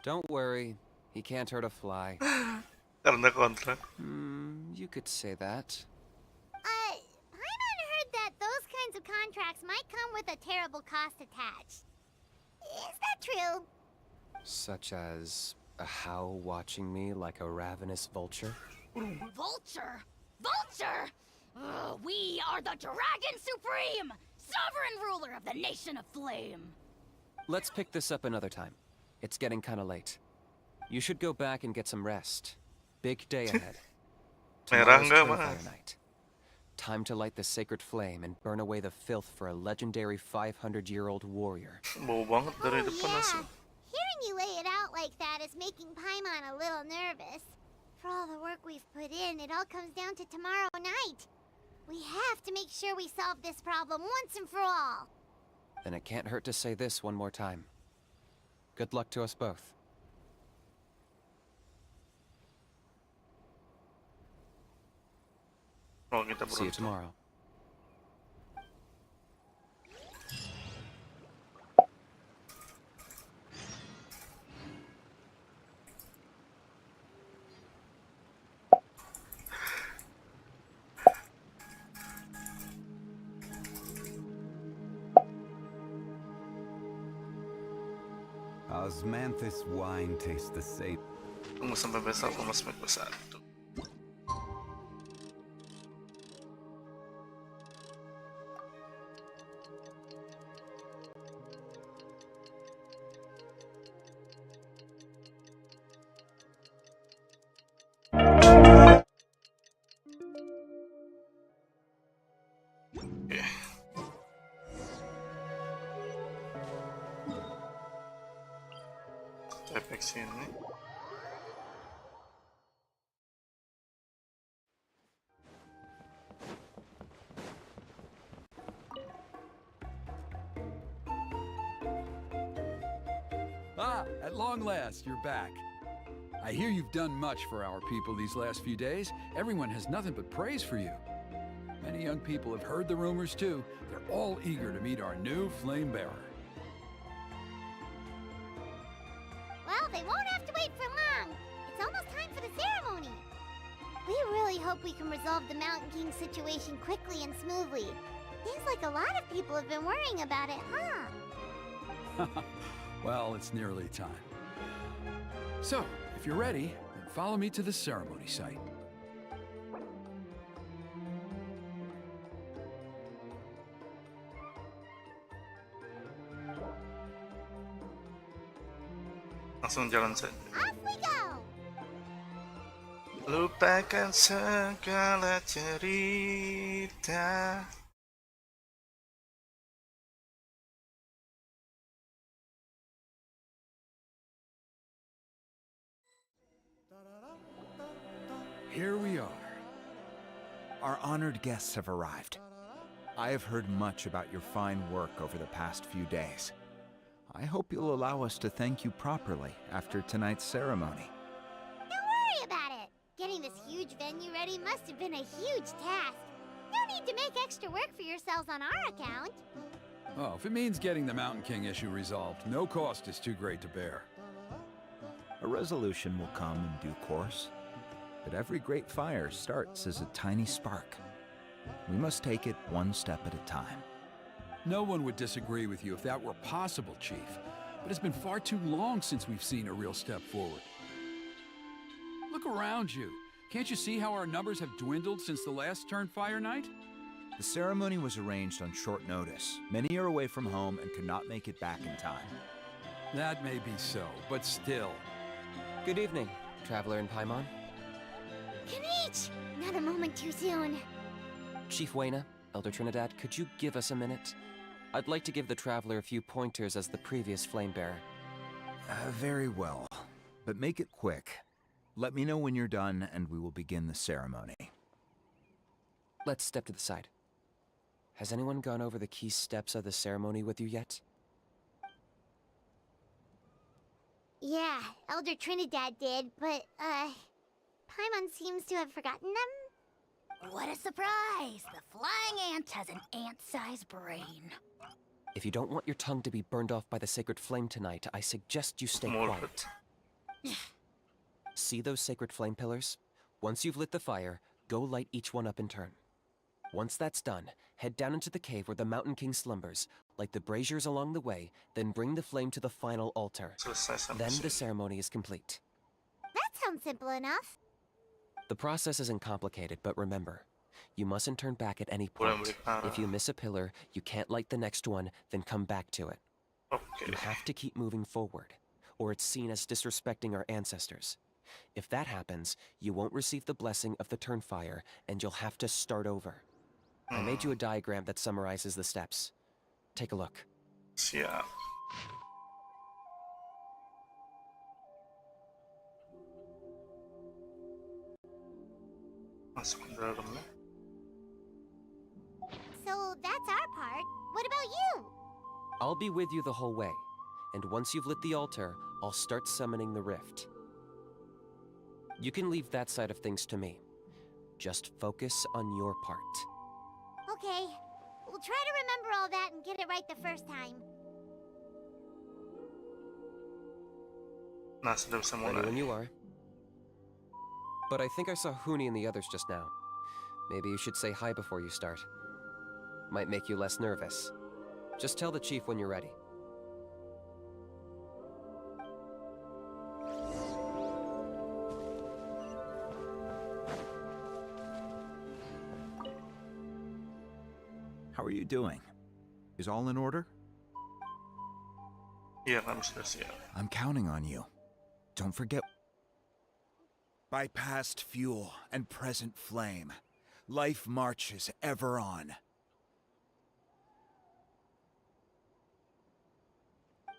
Don't worry, he can't hurt a fly. karena kontrak. You could say that. Paimon heard that those kinds of contracts might come with a terrible cost attached. Is that true? Such as a how watching me like a ravenous vulture? Vulture? Vulture? We are the Dragon Supreme! Sovereign ruler of the Nation of Flame! Let's pick this up another time. It's getting kinda late. You should go back and get some rest. Big day ahead. Merah Tomorrow's enggak, Turnfire Mas? night. Time to light the sacred flame and burn away the filth for a legendary 500-year-old warrior. Bau banget dari Oh, depan yeah. langsung. Hearing you lay it out like that is making Paimon a little nervous. For all the work we've put in, it all comes down to tomorrow night. We have to make sure we solve this problem once and for all. Then it can't hurt to say this one more time. Good luck to us both. Oh, kita See you beruntung. tomorrow. Osmanthus wine tastes the same. Tunggu sampai besok aku masih make satu. Oke. Tepek sini. Ah, at long last, you're back. I hear you've done much for our people these last few days. Everyone has nothing but praise for you. Many young people have heard the rumors too. They're all eager to meet our new flame bearer. Well, they won't have to wait for long. It's almost time for the ceremony. We really hope we can resolve the Mountain King situation quickly and smoothly. Seems like a lot of people have been worrying about it, huh? Well, it's nearly time. So, if you're ready, then follow me to the ceremony site. langsung jalan saja. Off we go! Lupakan segala cerita. Here we are. Our honored guests have arrived. I have heard much about your fine work over the past few days. I hope you'll allow us to thank you properly after tonight's ceremony. Don't worry about it. Getting this huge venue ready must have been a huge task. No need to make extra work for yourselves on our account. Oh, if it means getting the Mountain King issue resolved, no cost is too great to bear. A resolution will come in due course. But every great fire starts as a tiny spark. We must take it one step at a time. No one would disagree with you if that were possible, Chief. But it's been far too long since we've seen a real step forward. Look around you. Can't you see how our numbers have dwindled since the last Turnfire night? The ceremony was arranged on short notice. Many are away from home and could not make it back in time. That may be so, but still. Good evening, Traveler in Paimon. Kanich! Not a moment too soon. Chief Wayna, Elder Trinidad, could you give us a minute? I'd like to give the Traveler a few pointers as the previous Flamebearer. Very well, but make it quick. Let me know when you're done and we will begin the ceremony. Let's step to the side. Has anyone gone over the key steps of the ceremony with you yet? Yeah, Elder Trinidad did, but, Paimon seems to have forgotten them? What a surprise! The flying ant has an ant-sized brain. If you don't want your tongue to be burned off by the sacred flame tonight, I suggest you stay quiet. See those sacred flame pillars? Once you've lit the fire, go light each one up in turn. Once that's done, head down into the cave where the Mountain King slumbers, light the braziers along the way, then bring the flame to the final altar. Then the ceremony is complete. That sounds simple enough. The process isn't complicated, but remember, you mustn't turn back at any point. If you miss a pillar, you can't light the next one, then come back to it. You have to keep moving forward, or it's seen as disrespecting our ancestors. If that happens, you won't receive the blessing of the Turnfire, and you'll have to start over. I made you a diagram that summarizes the steps. Take a look. Siap. Masuk ke dalamnya. So that's our part. What about you? I'll be with you the whole way, and once you've lit the altar, I'll start summoning the rift. You can leave that side of things to me. Just focus on your part. Okay. We'll try to remember all that and get it right the first time. Nah, sudah bisa mulai. Ready when you are. But I think I saw Huni and the others just now. Maybe you should say hi before you start. Might make you less nervous. Just tell the chief when you're ready. How are you doing? Is all in order? Iya, kami sudah siap. I'm counting on you. Don't forget. By past fuel and present flame, life marches ever on.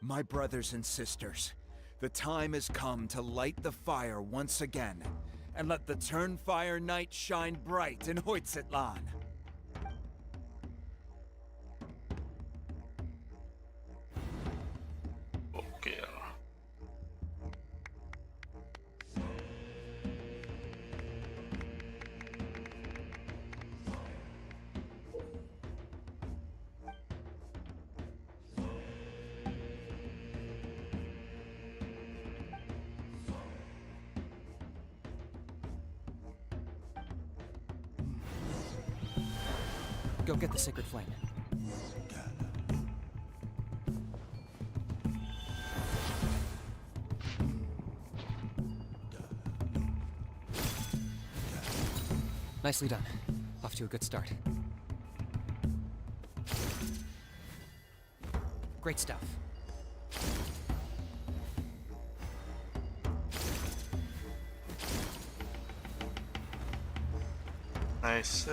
My brothers and sisters, the time has come to light the fire once again, and let the Turnfire night shine bright in Hoytzitlan. Oke. Go get the sacred flame. Nicely done. Off to a good start. Great stuff. Nice.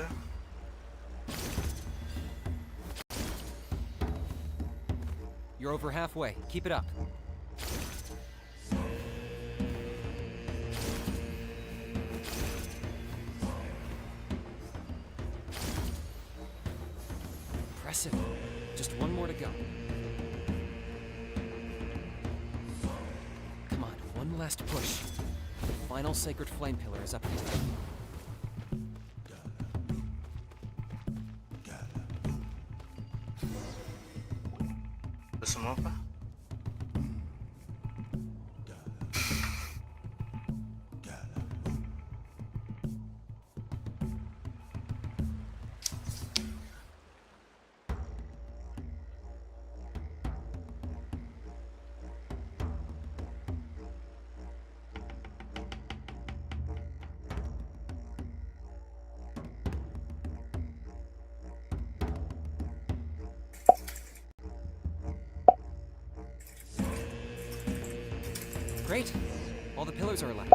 You're over halfway. Keep it up. Impressive. Just one more to go. Come on, one last push. The final sacred flame pillar is up ahead. Semua apa? Great. All the pillars are alight.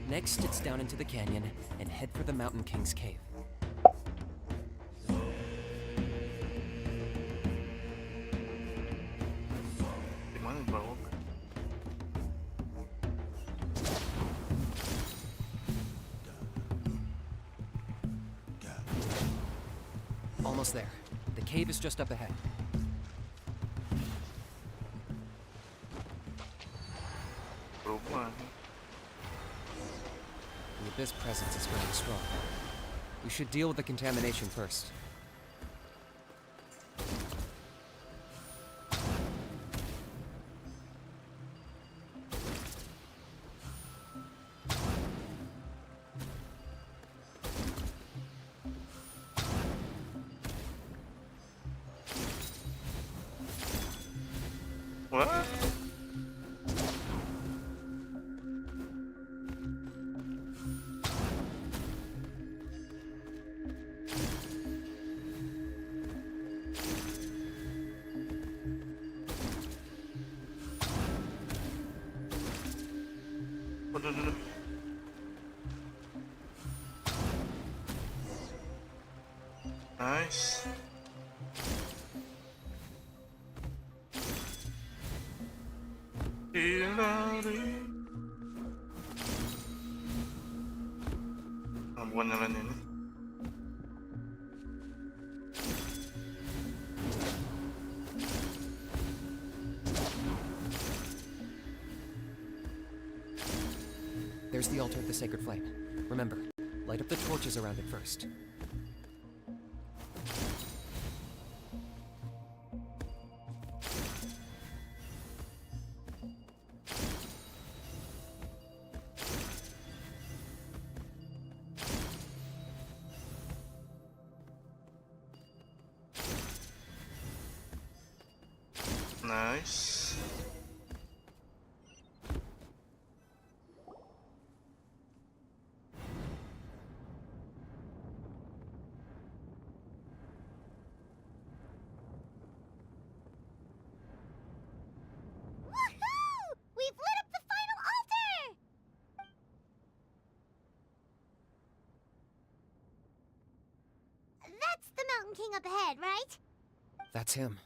Next, it's down into the canyon and head for the Mountain King's cave. Gimana Brawl? Almost there. The cave is just up ahead. The Abyss presence is growing strong. We should deal with the contamination first. What? Waduh. Nice. Hillary. Bukan jalan ini. There's the altar of the sacred flame. Remember, light up the torches around it first. Nice. Woohoo! We've lit up the final altar! That's the Mountain King up ahead, right? That's him.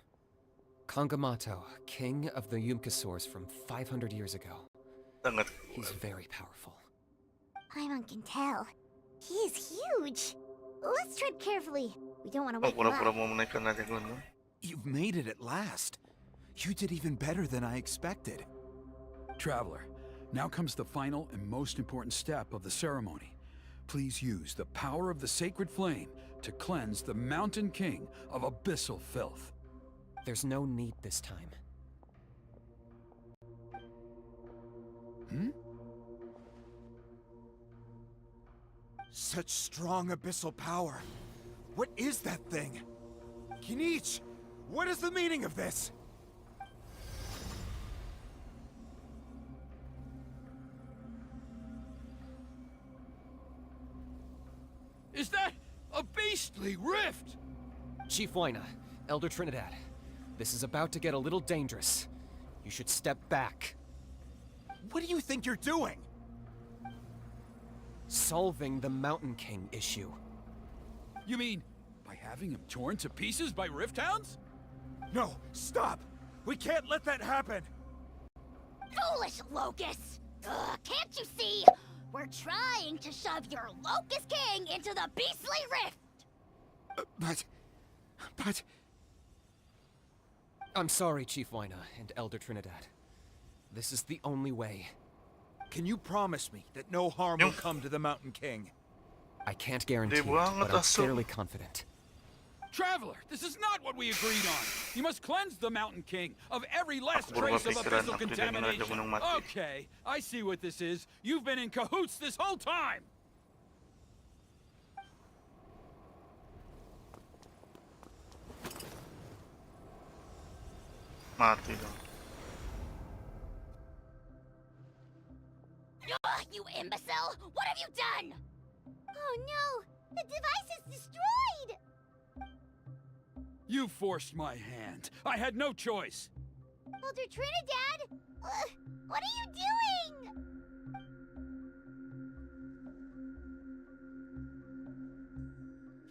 Kangamato, king of the Yumkasaurs from 500 years ago. He's very powerful. Paimon can tell. He is huge. Let's tread carefully. We don't want to wake him up. You've made it at last. You did even better than I expected. Traveler, now comes the final and most important step of the ceremony. Please use the power of the sacred flame to cleanse the Mountain King of abyssal filth. There's no need this time. Such strong abyssal power. What is that thing? Kinich, what is the meaning of this? Is that a beastly rift? Chief Waina, Elder Trinidad, this is about to get a little dangerous. You should step back. What do you think you're doing? Solving the Mountain King issue. You mean by having him torn to pieces by Rift Hounds? No, stop! We can't let that happen! Foolish Locust! Ugh, can't you see? We're trying to shove your Locust King into the beastly rift! But... I'm sorry, Chief Wyna and Elder Trinidad. This is the only way. Can you promise me that no harm will come to the Mountain King? I can't guarantee it, but I'm fairly confident. Traveler, this is not what we agreed on. You must cleanse the Mountain King of every last trace of abyssal contamination. Okay, I see what this is. You've been in cahoots this whole time! Mati dong. Ugh, you imbecile! What have you done? Oh no! The device is destroyed! You forced my hand. I had no choice. Elder Trinidad! What are you doing?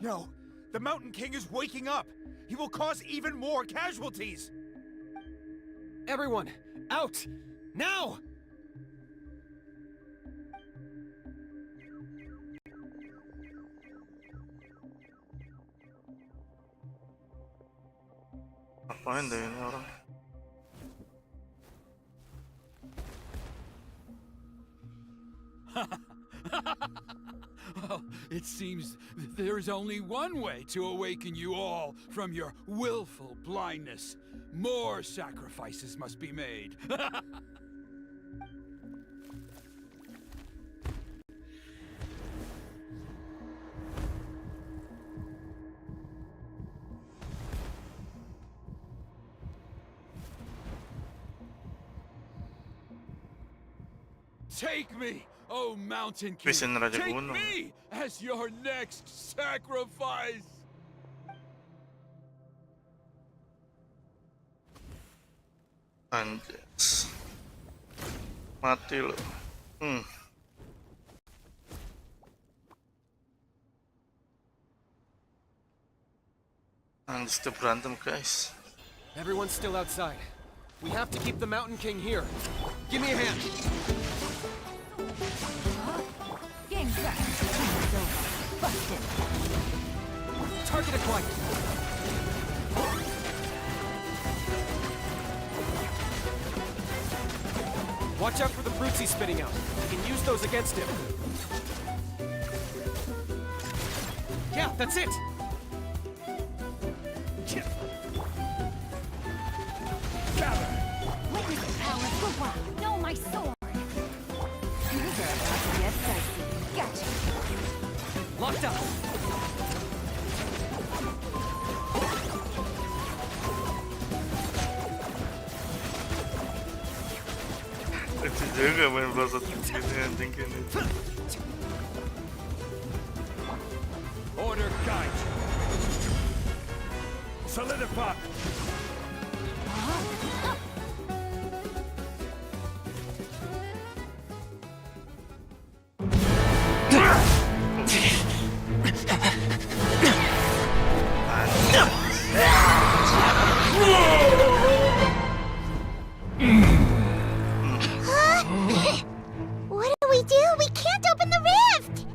No! The Mountain King is waking up! He will cause even more casualties! Everyone, out! Now! Apain deh ini orang? Well, it seems there's only one way to awaken you all from your willful blindness. More sacrifices must be made. Take me, oh Mountain King! Take me as your next sacrifice! Anjas. Mati lo. Anjas udah berantem, guys. Everyone's still outside. We have to keep the Mountain King here. Give me a hand. Game set. Busted. Target acquired. Watch out for the fruits he's spitting out. You can use those against him. Yeah, that's it. Witness the power of lupa. Know my sword. These are about to get dicey. Gotcha. Locked up. Lucu juga main Brawl gini anjing gini. Order guide. Solidify. What do we do? We can't open the rift!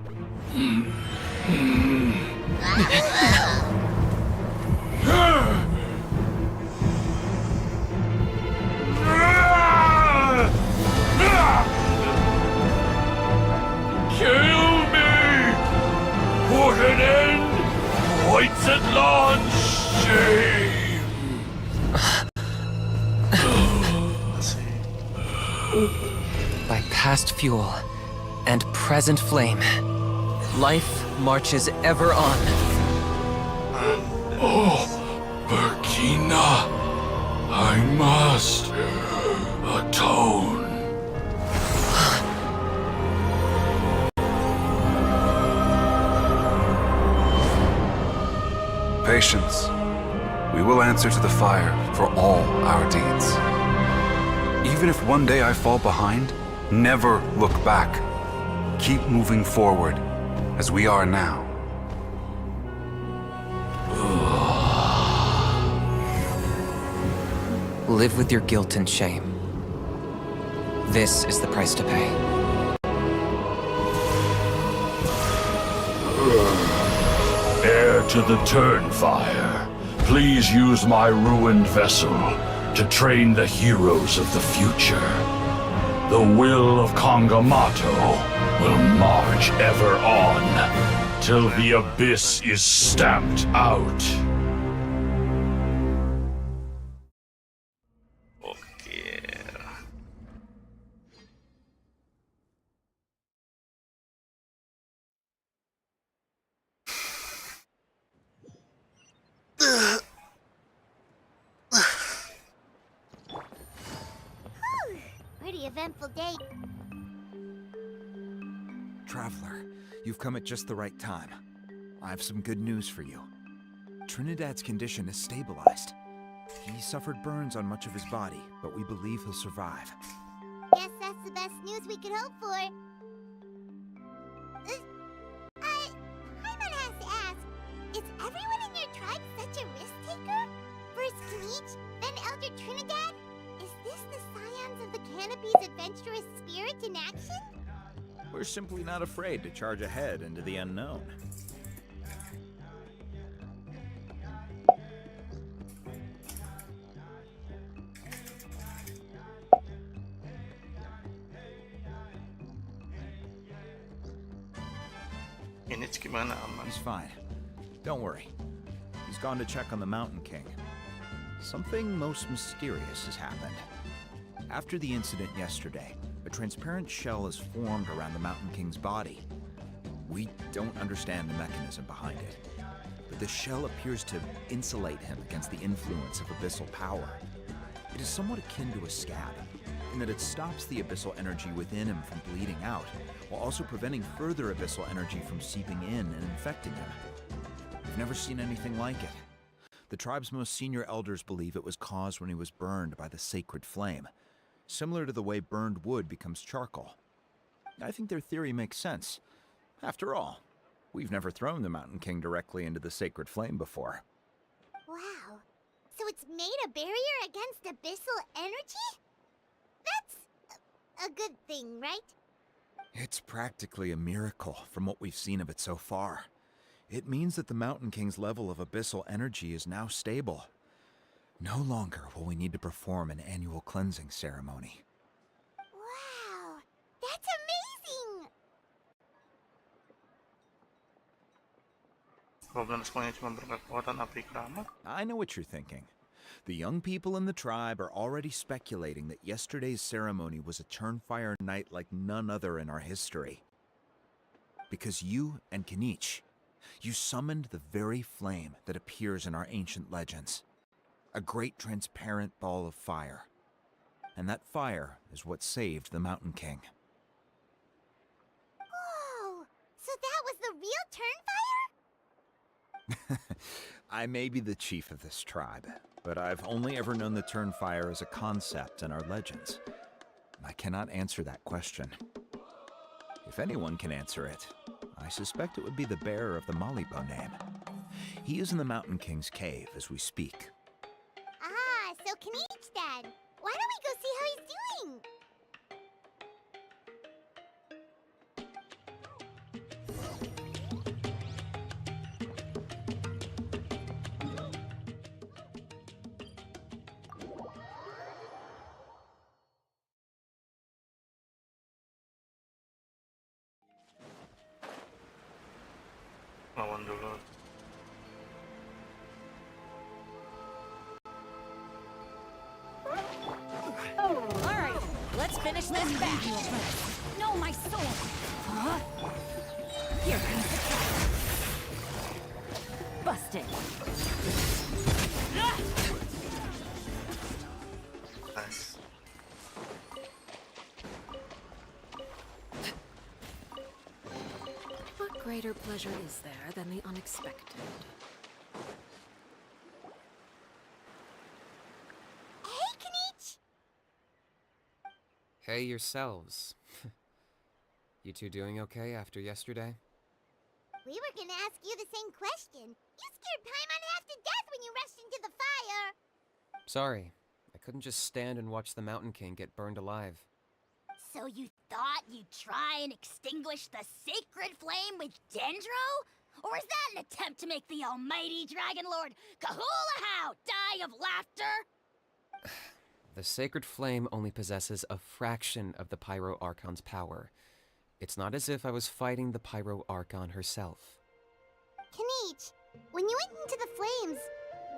Kill me! Put an end to White Zenless shame! By past fuel and present flame, life marches ever on. Oh, Burkina, I must atone. Patience. We will answer to the fire for all our deeds. Even if one day I fall behind, never look back. Keep moving forward, as we are now. Live with your guilt and shame. This is the price to pay. Heir to the Turnfire, please use my ruined vessel to train the heroes of the future. The will of Kangamato will march ever on, till the Abyss is stamped out. Pretty eventful day. Traveler, you've come at just the right time. I have some good news for you. Trinidad's condition is stabilized. He suffered burns on much of his body, but we believe he'll survive. Guess that's the best news we could hope for. Paimon has to ask, is everyone in your tribe such a risk-taker? First Kinich, then Elder Trinidad? Is this the scions of the Canopy's adventurous spirit in action? We're simply not afraid to charge ahead into the unknown. He's fine. Don't worry. He's gone to check on the Mountain King. Something most mysterious has happened. After the incident yesterday, a transparent shell is formed around the Mountain King's body. We don't understand the mechanism behind it, but the shell appears to insulate him against the influence of abyssal power. It is somewhat akin to a scab, in that it stops the abyssal energy within him from bleeding out, while also preventing further abyssal energy from seeping in and infecting him. We've never seen anything like it. The tribe's most senior elders believe it was caused when he was burned by the sacred flame, similar to the way burned wood becomes charcoal. I think their theory makes sense. After all, we've never thrown the Mountain King directly into the sacred flame before. Wow. So it's made a barrier against abyssal energy? That's a good thing, right? It's practically a miracle from what we've seen of it so far. It means that the Mountain King's level of abyssal energy is now stable. No longer will we need to perform an annual cleansing ceremony. Wow, that's amazing! I know what you're thinking. The young people in the tribe are already speculating that yesterday's ceremony was a Turnfire night like none other in our history. Because you and Kinich, you summoned the very flame that appears in our ancient legends. A great transparent ball of fire. And that fire is what saved the Mountain King. Whoa! So that was the real Turnfire? I may be the chief of this tribe, but I've only ever known the Turnfire as a concept in our legends. I cannot answer that question. If anyone can answer it, I suspect it would be the bearer of the Malipo name. He is in the Mountain King's cave as we speak. Ah, so Kinich then. Why don't we go see how he's doing? Lawan dulu. Alright, let's finish this back. No, my sword! Huh? Here comes the trap. Busted. Nice. What greater pleasure is there than the unexpected? Hey, Kinich! Hey yourselves. You two doing okay after yesterday? We were gonna ask you the same question. You scared Paimon half to death when you rushed into the fire. Sorry. I couldn't just stand and watch the Mountain King get burned alive. So you thought you'd try and extinguish the sacred flame with Dendro? Or is that an attempt to make the almighty Dragon Lord Kahulahau die of laughter? The sacred flame only possesses a fraction of the Pyro Archon's power. It's not as if I was fighting the Pyro Archon herself. Kanich, when you went into the flames,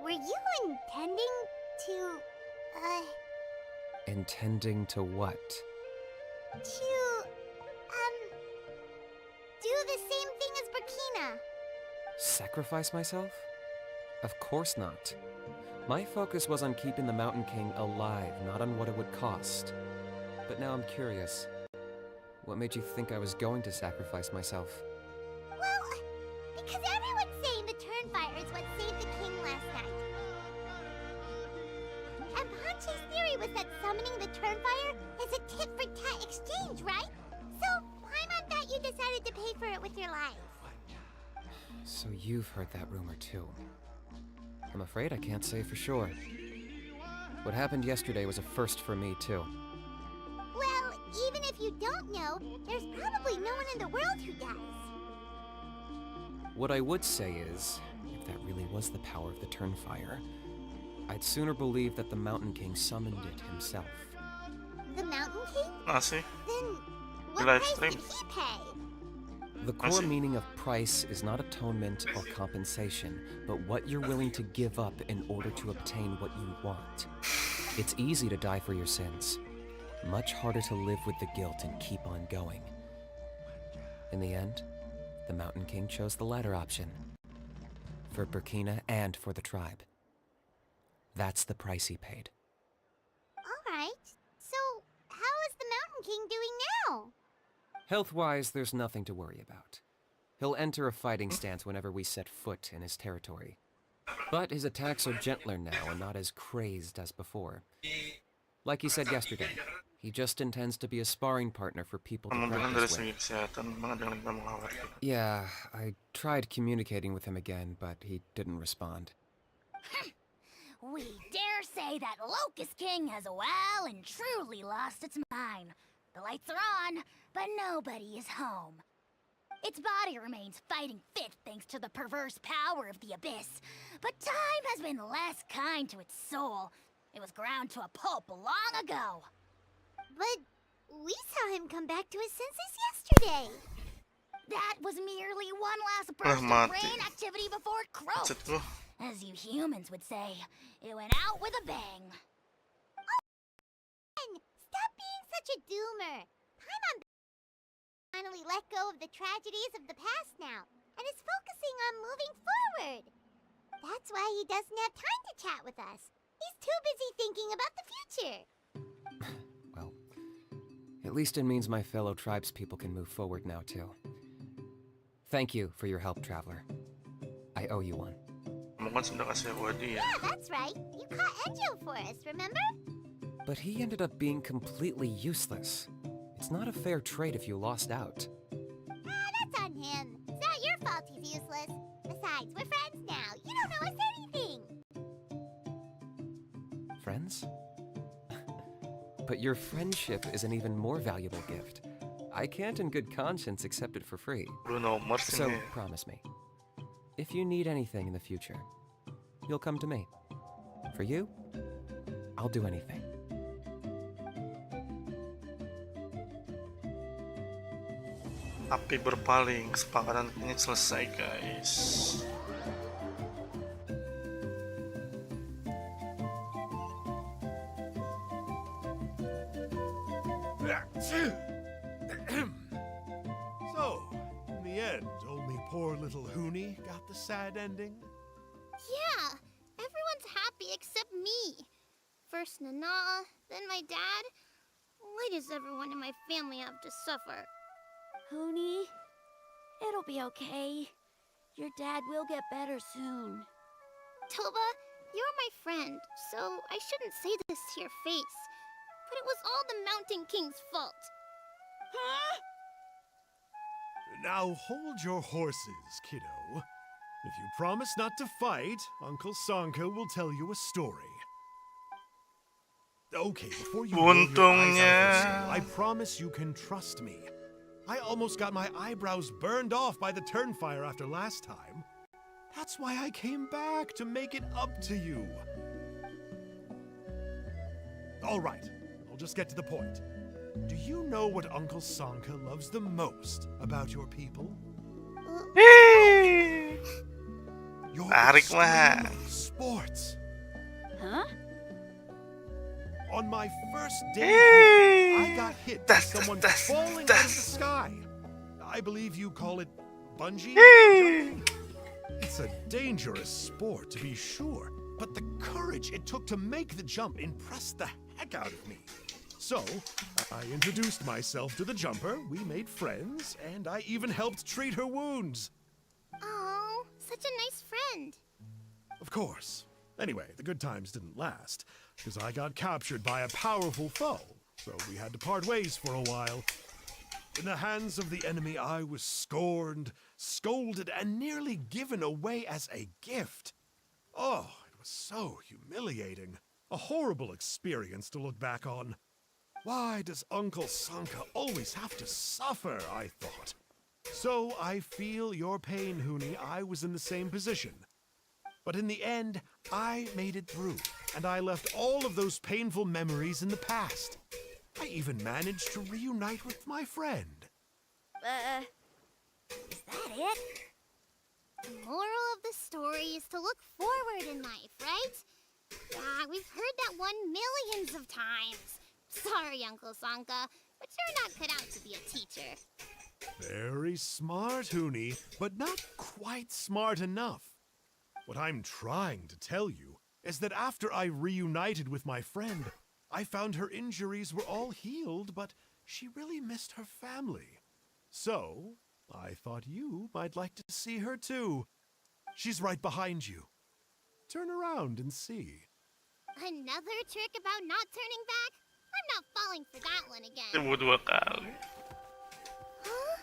were you intending to, Intending to what? to, do the same thing as Burkina? Sacrifice myself? Of course not. My focus was on keeping the Mountain King alive, not on what it would cost. But now I'm curious. What made you think I was going to sacrifice myself? Well, because everyone's saying the Turnfire is what saved the king last night. And Ponche's theory was that summoning the Turnfire is a tit-for-tat exchange, right? So, I'm on that you decided to pay for it with your life. So you've heard that rumor too. I'm afraid I can't say for sure. What happened yesterday was a first for me too. Well, even if you don't know, there's probably no one in the world who does. What I would say is, if that really was the power of the Turnfire, I'd sooner believe that the Mountain King summoned it himself. The Mountain King? Ah, see? Then, what Live price stream. did he pay? The core meaning of price is not atonement or compensation, but what you're willing to give up in order to obtain what you want. It's easy to die for your sins. Much harder to live with the guilt and keep on going. In the end, the Mountain King chose the latter option. For Burkina and for the tribe. That's the price he paid. Alright, so how is the Mountain King doing now? Health-wise, there's nothing to worry about. He'll enter a fighting stance whenever we set foot in his territory. But his attacks are gentler now and not as crazed as before. Like he said yesterday, he just intends to be a sparring partner for people to practice with. Yeah, I tried communicating with him again, but he didn't respond. We dare say that Locust King has well and truly lost its mind. The lights are on, but nobody is home. Its body remains fighting fit thanks to the perverse power of the Abyss, but time has been less kind to its soul. It was ground to a pulp long ago. But we saw him come back to his senses yesterday. That was merely one last burst of brain activity before it croaked. As you humans would say, it went out with a bang. Stop being such a doomer. Paimon finally let go of the tragedies of the past now, and is focusing on moving forward. That's why he doesn't have time to chat with us. He's too busy thinking about the future. Well, at least it means my fellow tribespeople can move forward now too. Thank you for your help, Traveler. I owe you one. Yeah, that's right. You caught Enjo for us, remember? But he ended up being completely useless. It's not a fair trade if you lost out. That's on him. It's not your fault he's useless. Besides, we're friends now. You don't owe us anything. Friends? But your friendship is an even more valuable gift. I can't in good conscience accept it for free. So, promise me. If you need anything in the future, you'll come to me. For you, I'll do anything. Api berpaling, kesepakatan ini selesai, guys. So, in the end, only poor little Hoonie got the sad ending? Yeah, everyone's happy except me. First Nana, then my dad. Why does everyone in my family have to suffer? Honey, it'll be okay. Your dad will get better soon. Toba, you're my friend, so I shouldn't say this to your face. But it was all the Mountain King's fault. Huh? Now hold your horses, kiddo. If you promise not to fight, Uncle Sanka will tell you a story. Okay, before you roll your eyes out of your skull, I Untungnya. promise you can trust me. I almost got my eyebrows burned off by the turnfire after last time. That's why I came back, to make it up to you. All right, I'll just get to the point. Do you know what Uncle Sanka loves the most about your people? Your Tarik mah. extreme sports. Huh? On my first day here, I got hit by someone falling out of the sky. I believe you call it bungee jumping. It's a dangerous sport, to be sure, but the courage it took to make the jump impressed the heck out of me. So, I introduced myself to the jumper, we made friends, and I even helped treat her wounds. Oh, such a nice friend. Of course. Anyway, the good times didn't last, because I got captured by a powerful foe, so we had to part ways for a while. In the hands of the enemy, I was scorned, scolded, and nearly given away as a gift. Oh, it was so humiliating. A horrible experience to look back on. Why does Uncle Sanka always have to suffer, I thought. So I feel your pain, Huni. I was in the same position. But in the end, I made it through, and I left all of those painful memories in the past. I even managed to reunite with my friend. Is that it? The moral of the story is to look forward in life, right? We've heard that one millions of times. Sorry, Uncle Sanka, but you're not cut out to be a teacher. Very smart, Huni, but not quite smart enough. What I'm trying to tell you is that after I reunited with my friend, I found her injuries were all healed, but she really missed her family. So, I thought you might like to see her too. She's right behind you. Turn around and see. Another trick about not turning back? I'm not falling for that one again. Tunggu 2 kali. Huh?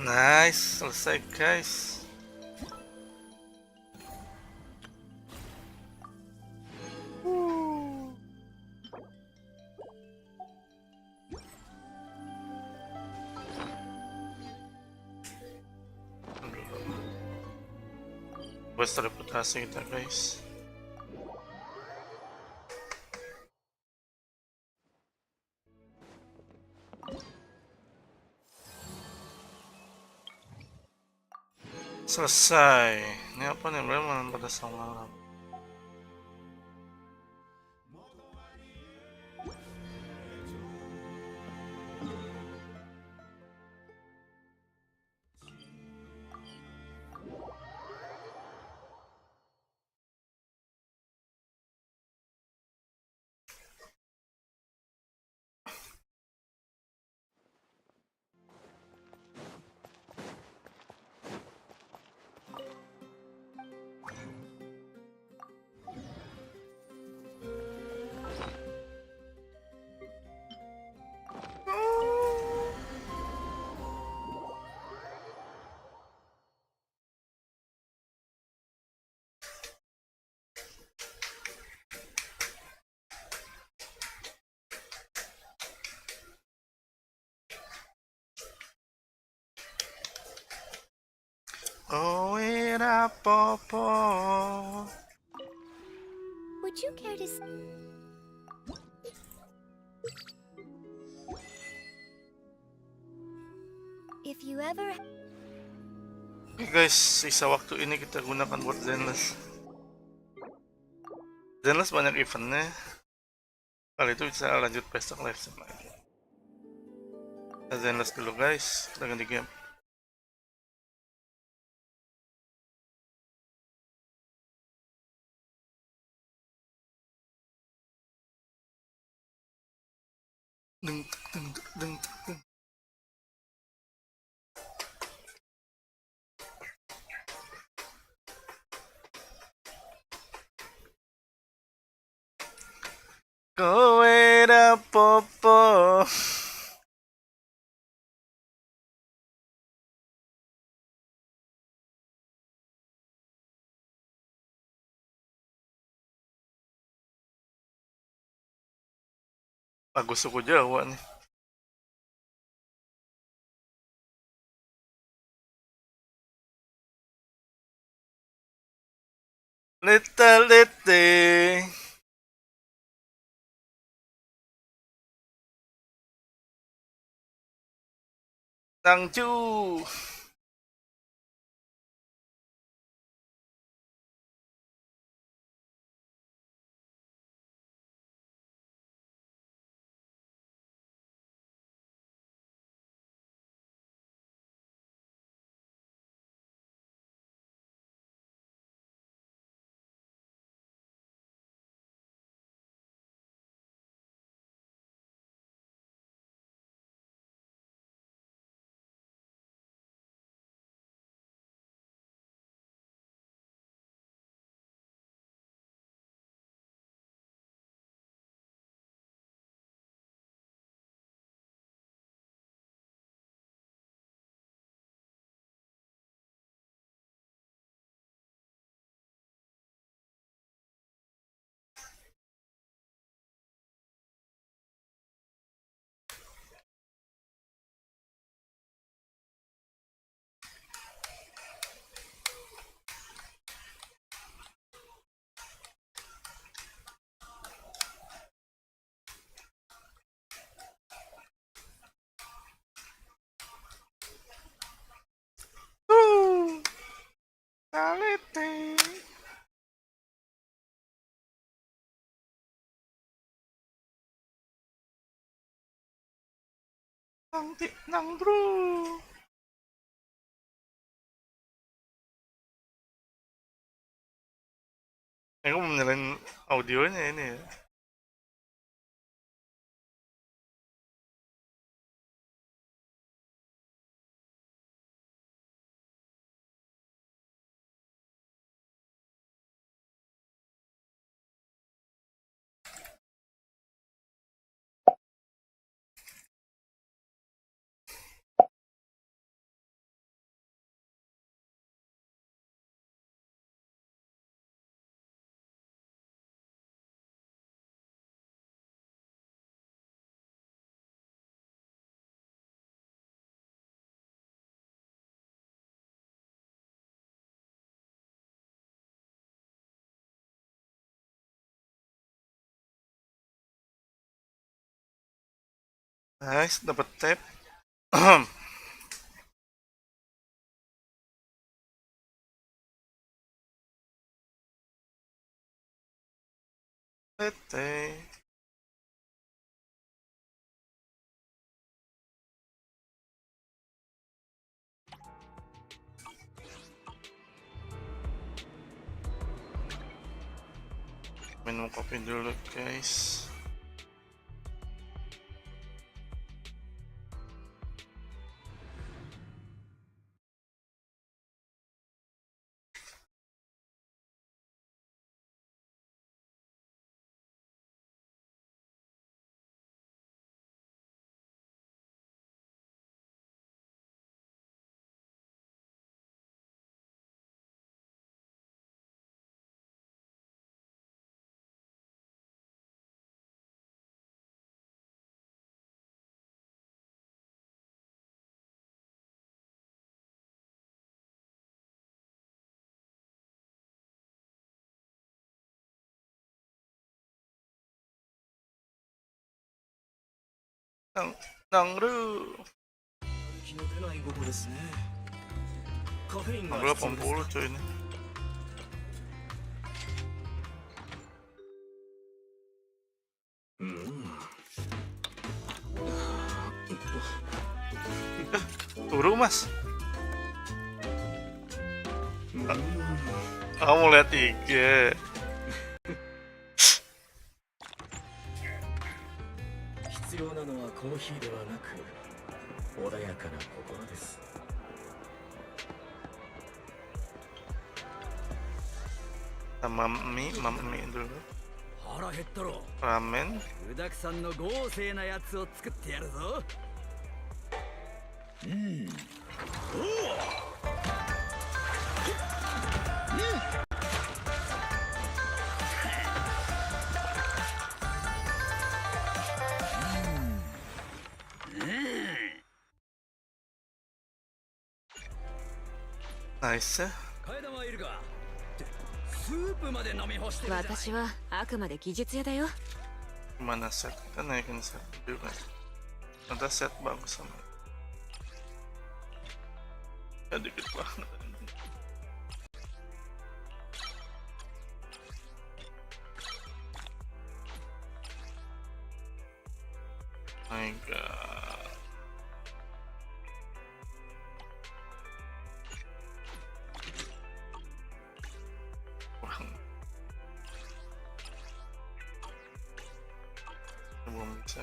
Nice, selesai guys. Boost reputasi kita guys. Selesai. Ini apa nih? Belum pada sang malam. Oh, era popo. Would you care to... If you ever... Guys, sisa waktu ini kita gunakan buat Zenless. Zenless banyak eventnya. Kali itu bisa lanjut besok live stream lagi. Kita Zenless dulu guys, kita ganti game. Deng, deng, deng, deng. Kowe da popo. Lagu suku Jawa nih. Lete. Tengkyuu. Lete. Nang bro. Aku mau nyalain audionya ini ya. Nice, dapat tap. Lete. Minum kopi dulu guys. Nangru. Nangru 80 cuy ini. Turu mas. Kamu lihat IG. Sama mie dulu. Ramen. Nice. 私はあくまで技術屋だよ。 Gimana set? Kita naikin set juga. Ada set bagus sama. Ya dikit banget. My god. Kurang. Belum bisa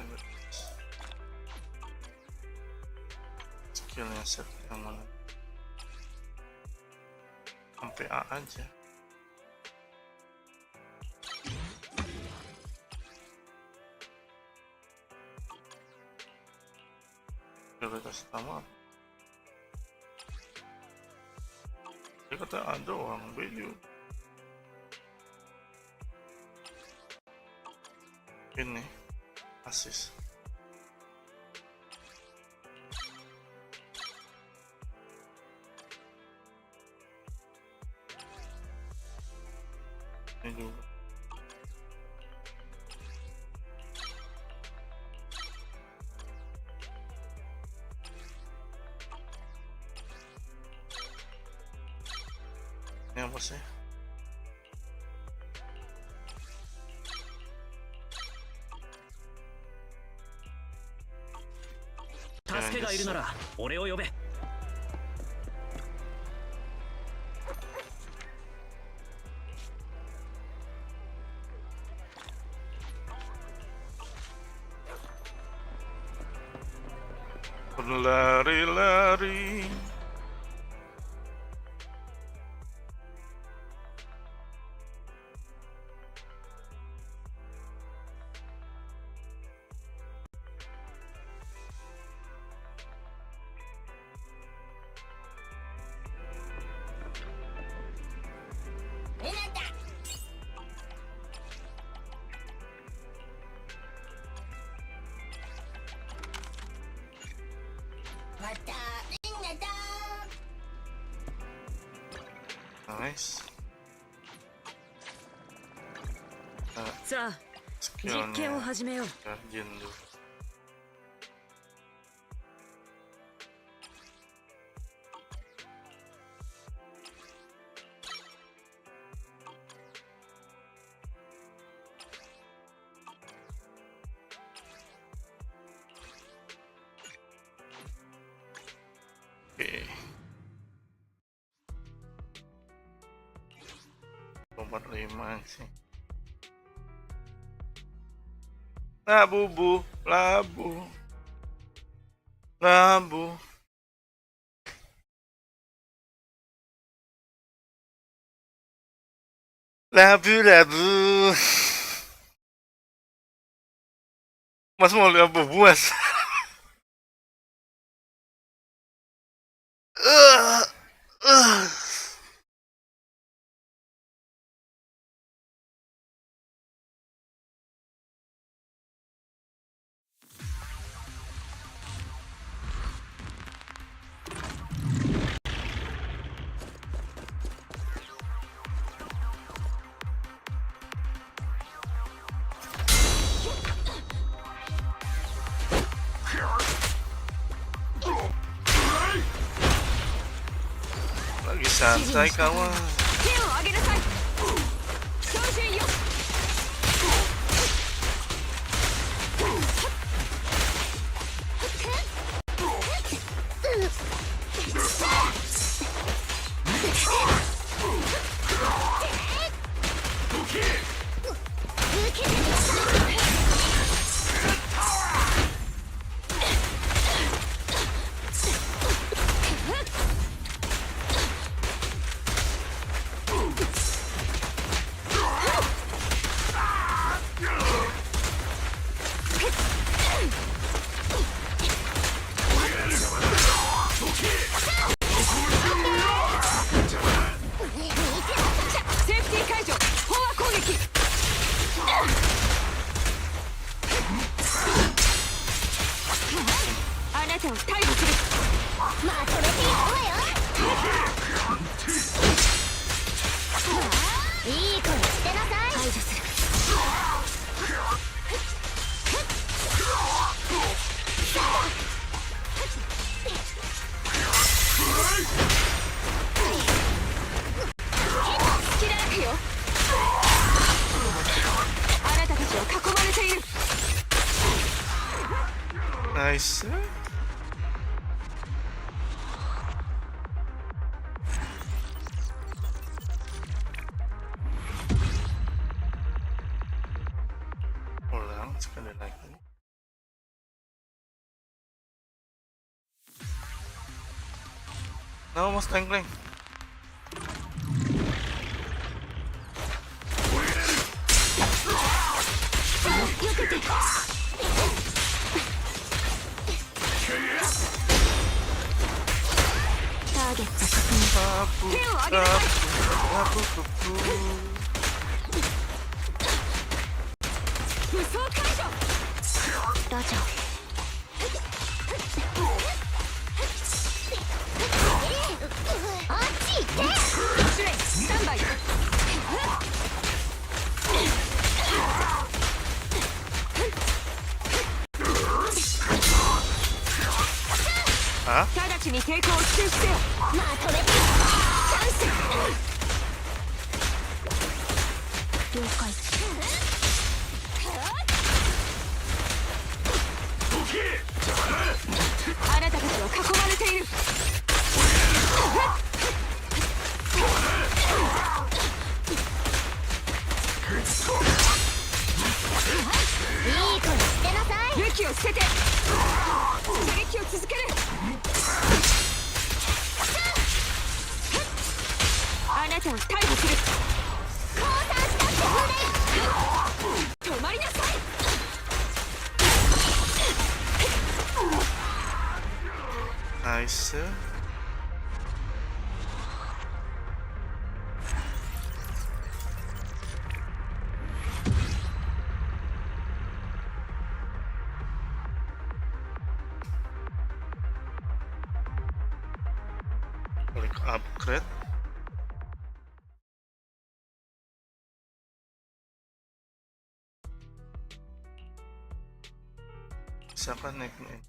skillnya set yang mana? Sampai A aja. Prioritas utama. Dia kata A doang, B juga. Ini asis. Ini juga. Ini apa sih? Berlari-lari. Nice. Skillnya Jin dulu. Oke. Nomor 5 sih. Labu, labu. Labu. Labu. Mas mau labu buas. Lagi santai kawan. Nice. Ulang sekali lagi. No, mas tengkleng. Hah? Nice. Klik upgrade. Siapa naik nih?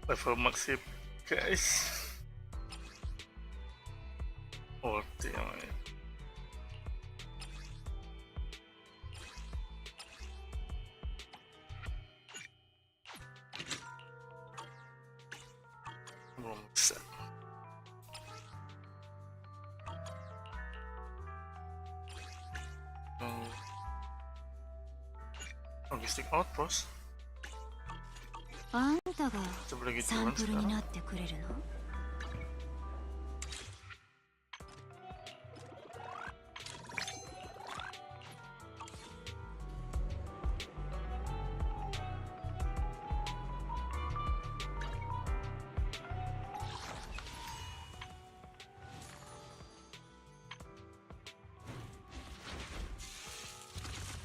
Level maksib, guys. Ultimate. Belum bisa. Logistik outpost. あんたがサンプルになってくれるの?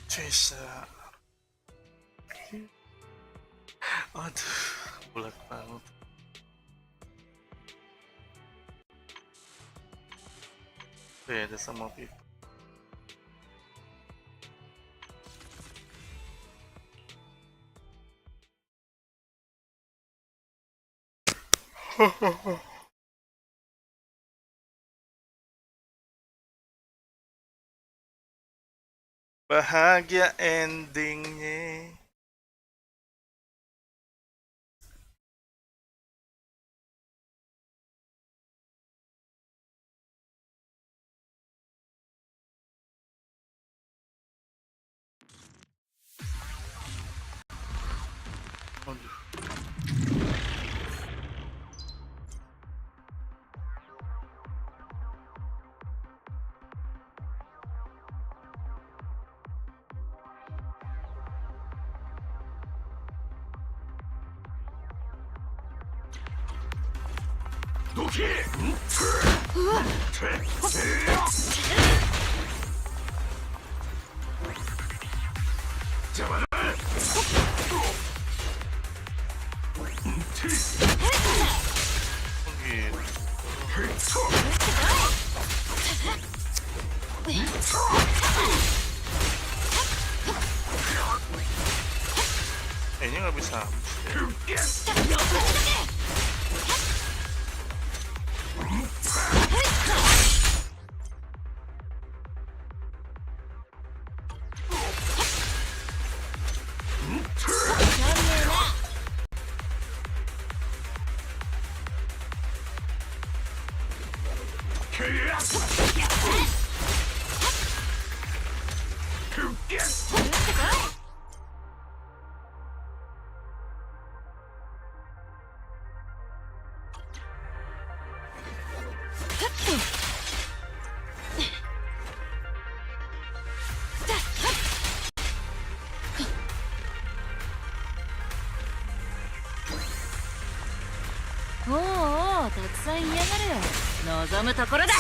Chaser. Aduh, bulat banget. Beda sama pipa. Bahagia endingnya. Kayaknya nggak bisa.おお、たくさん嫌がる。望むところだ。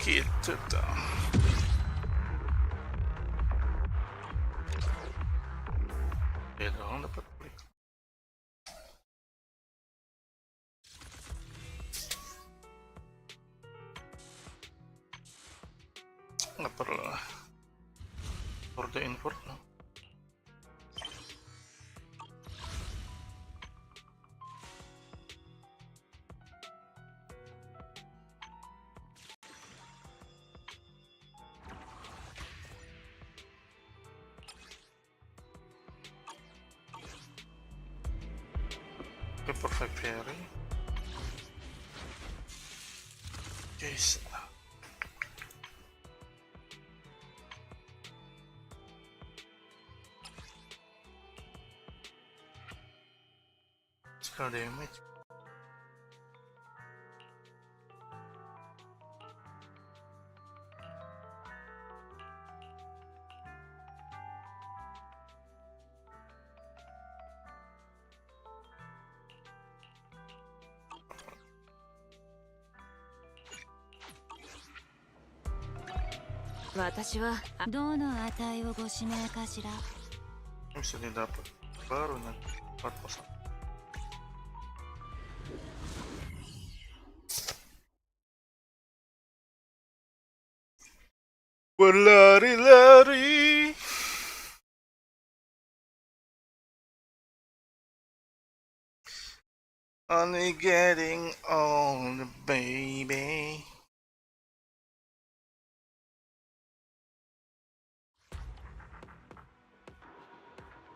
Gitu dong. Ya dong dapat klik. Nggak perlu lah. Horde import no. Perfect fairy. Gaes. Spell damage. Bisa didapat baru nanti 4%. Berlari-lari. Only getting old, baby.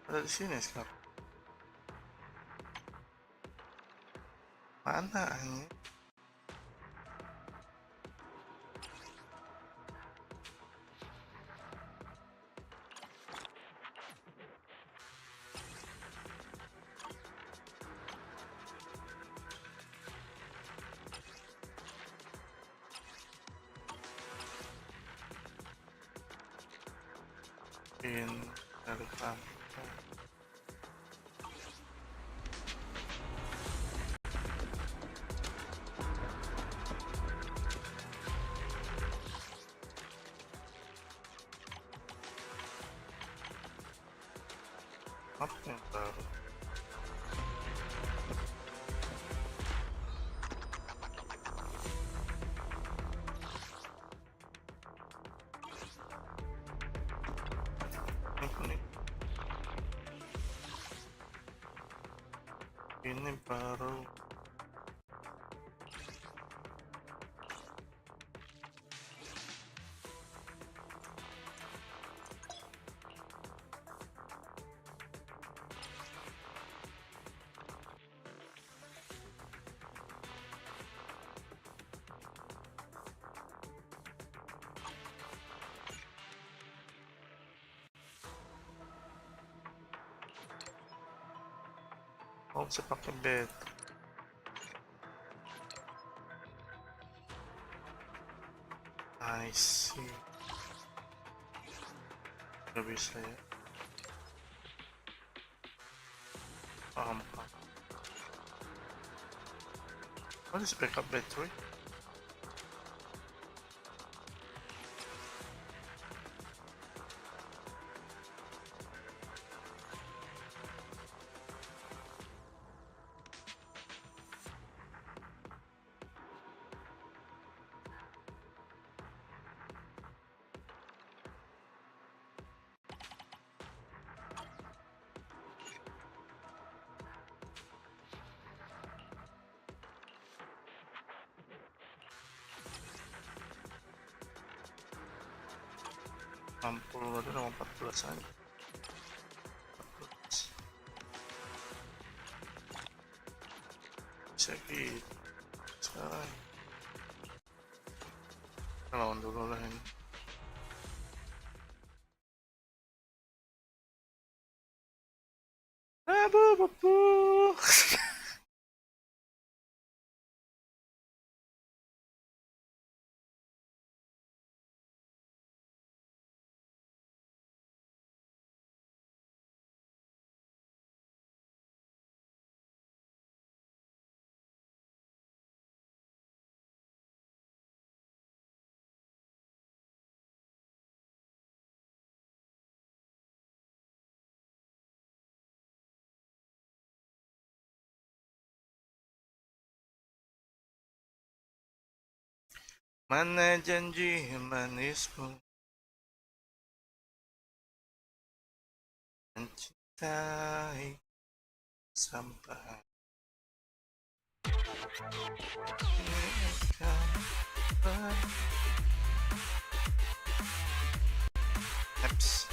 Ada di sini sekarang. Mana ini? Dari kamu. Apa yang baru? Ini baru. Oh, bisa pakai bed. I see. Gak bisa ya. Paham. What is backup battery? Tadi nomor 14 aja. 14. Bisa gitu. Sekarang kita lawan dulu lah ini. Aduh, mana janji manismu mencintai sampai Abis.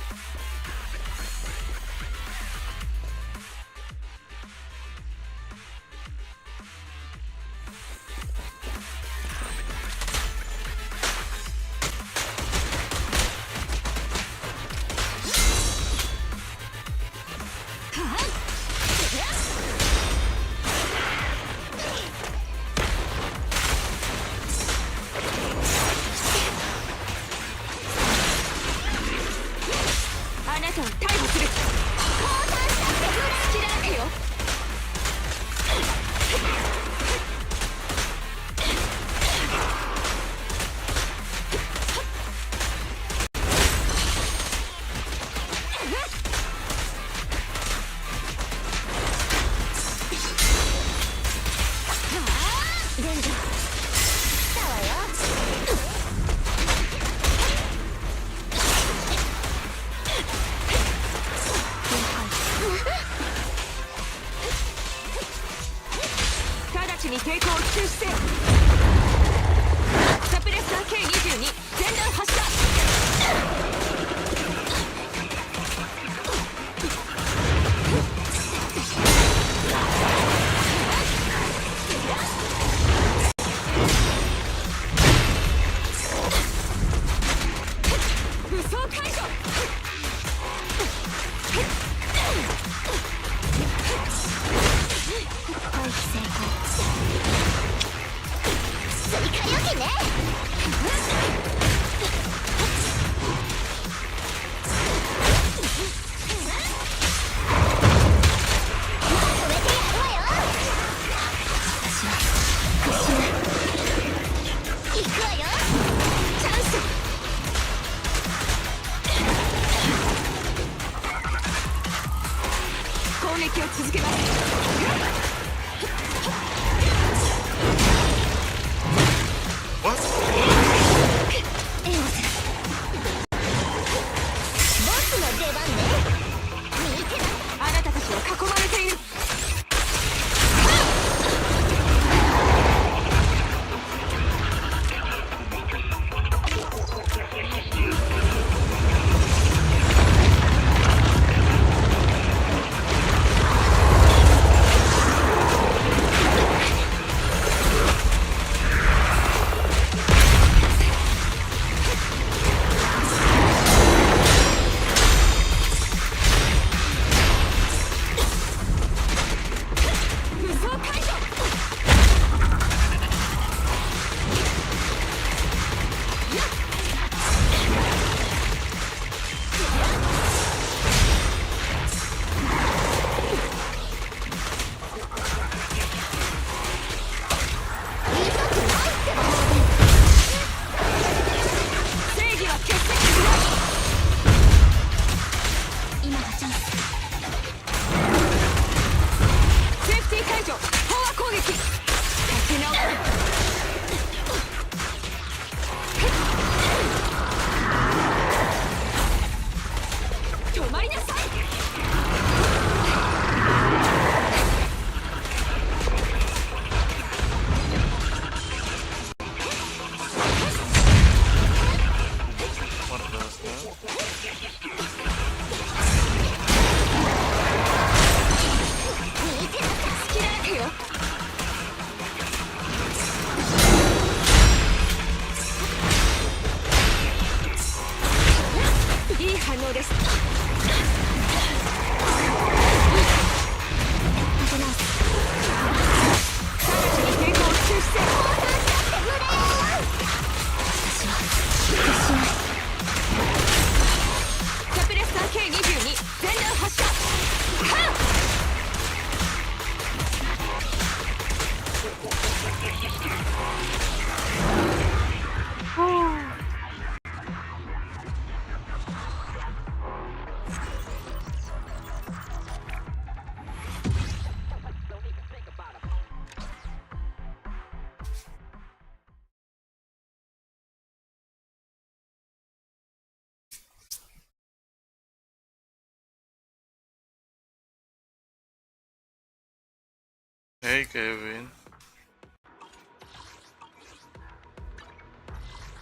Hey Kevin.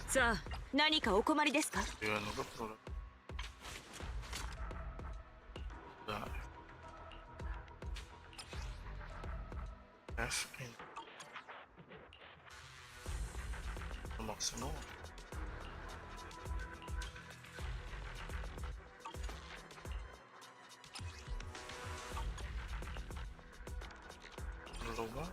さあ、何かお困りですか? Jangan lupa. F in. Maksimal. Lupa.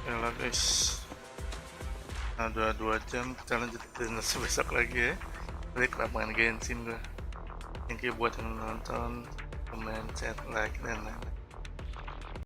Yalah guys, nah 2 jam kita lanjutin besok lagi ya. Balik lapangan Genshin gue. Thank you buat yang nonton, comment, chat, like, dan lain-lain.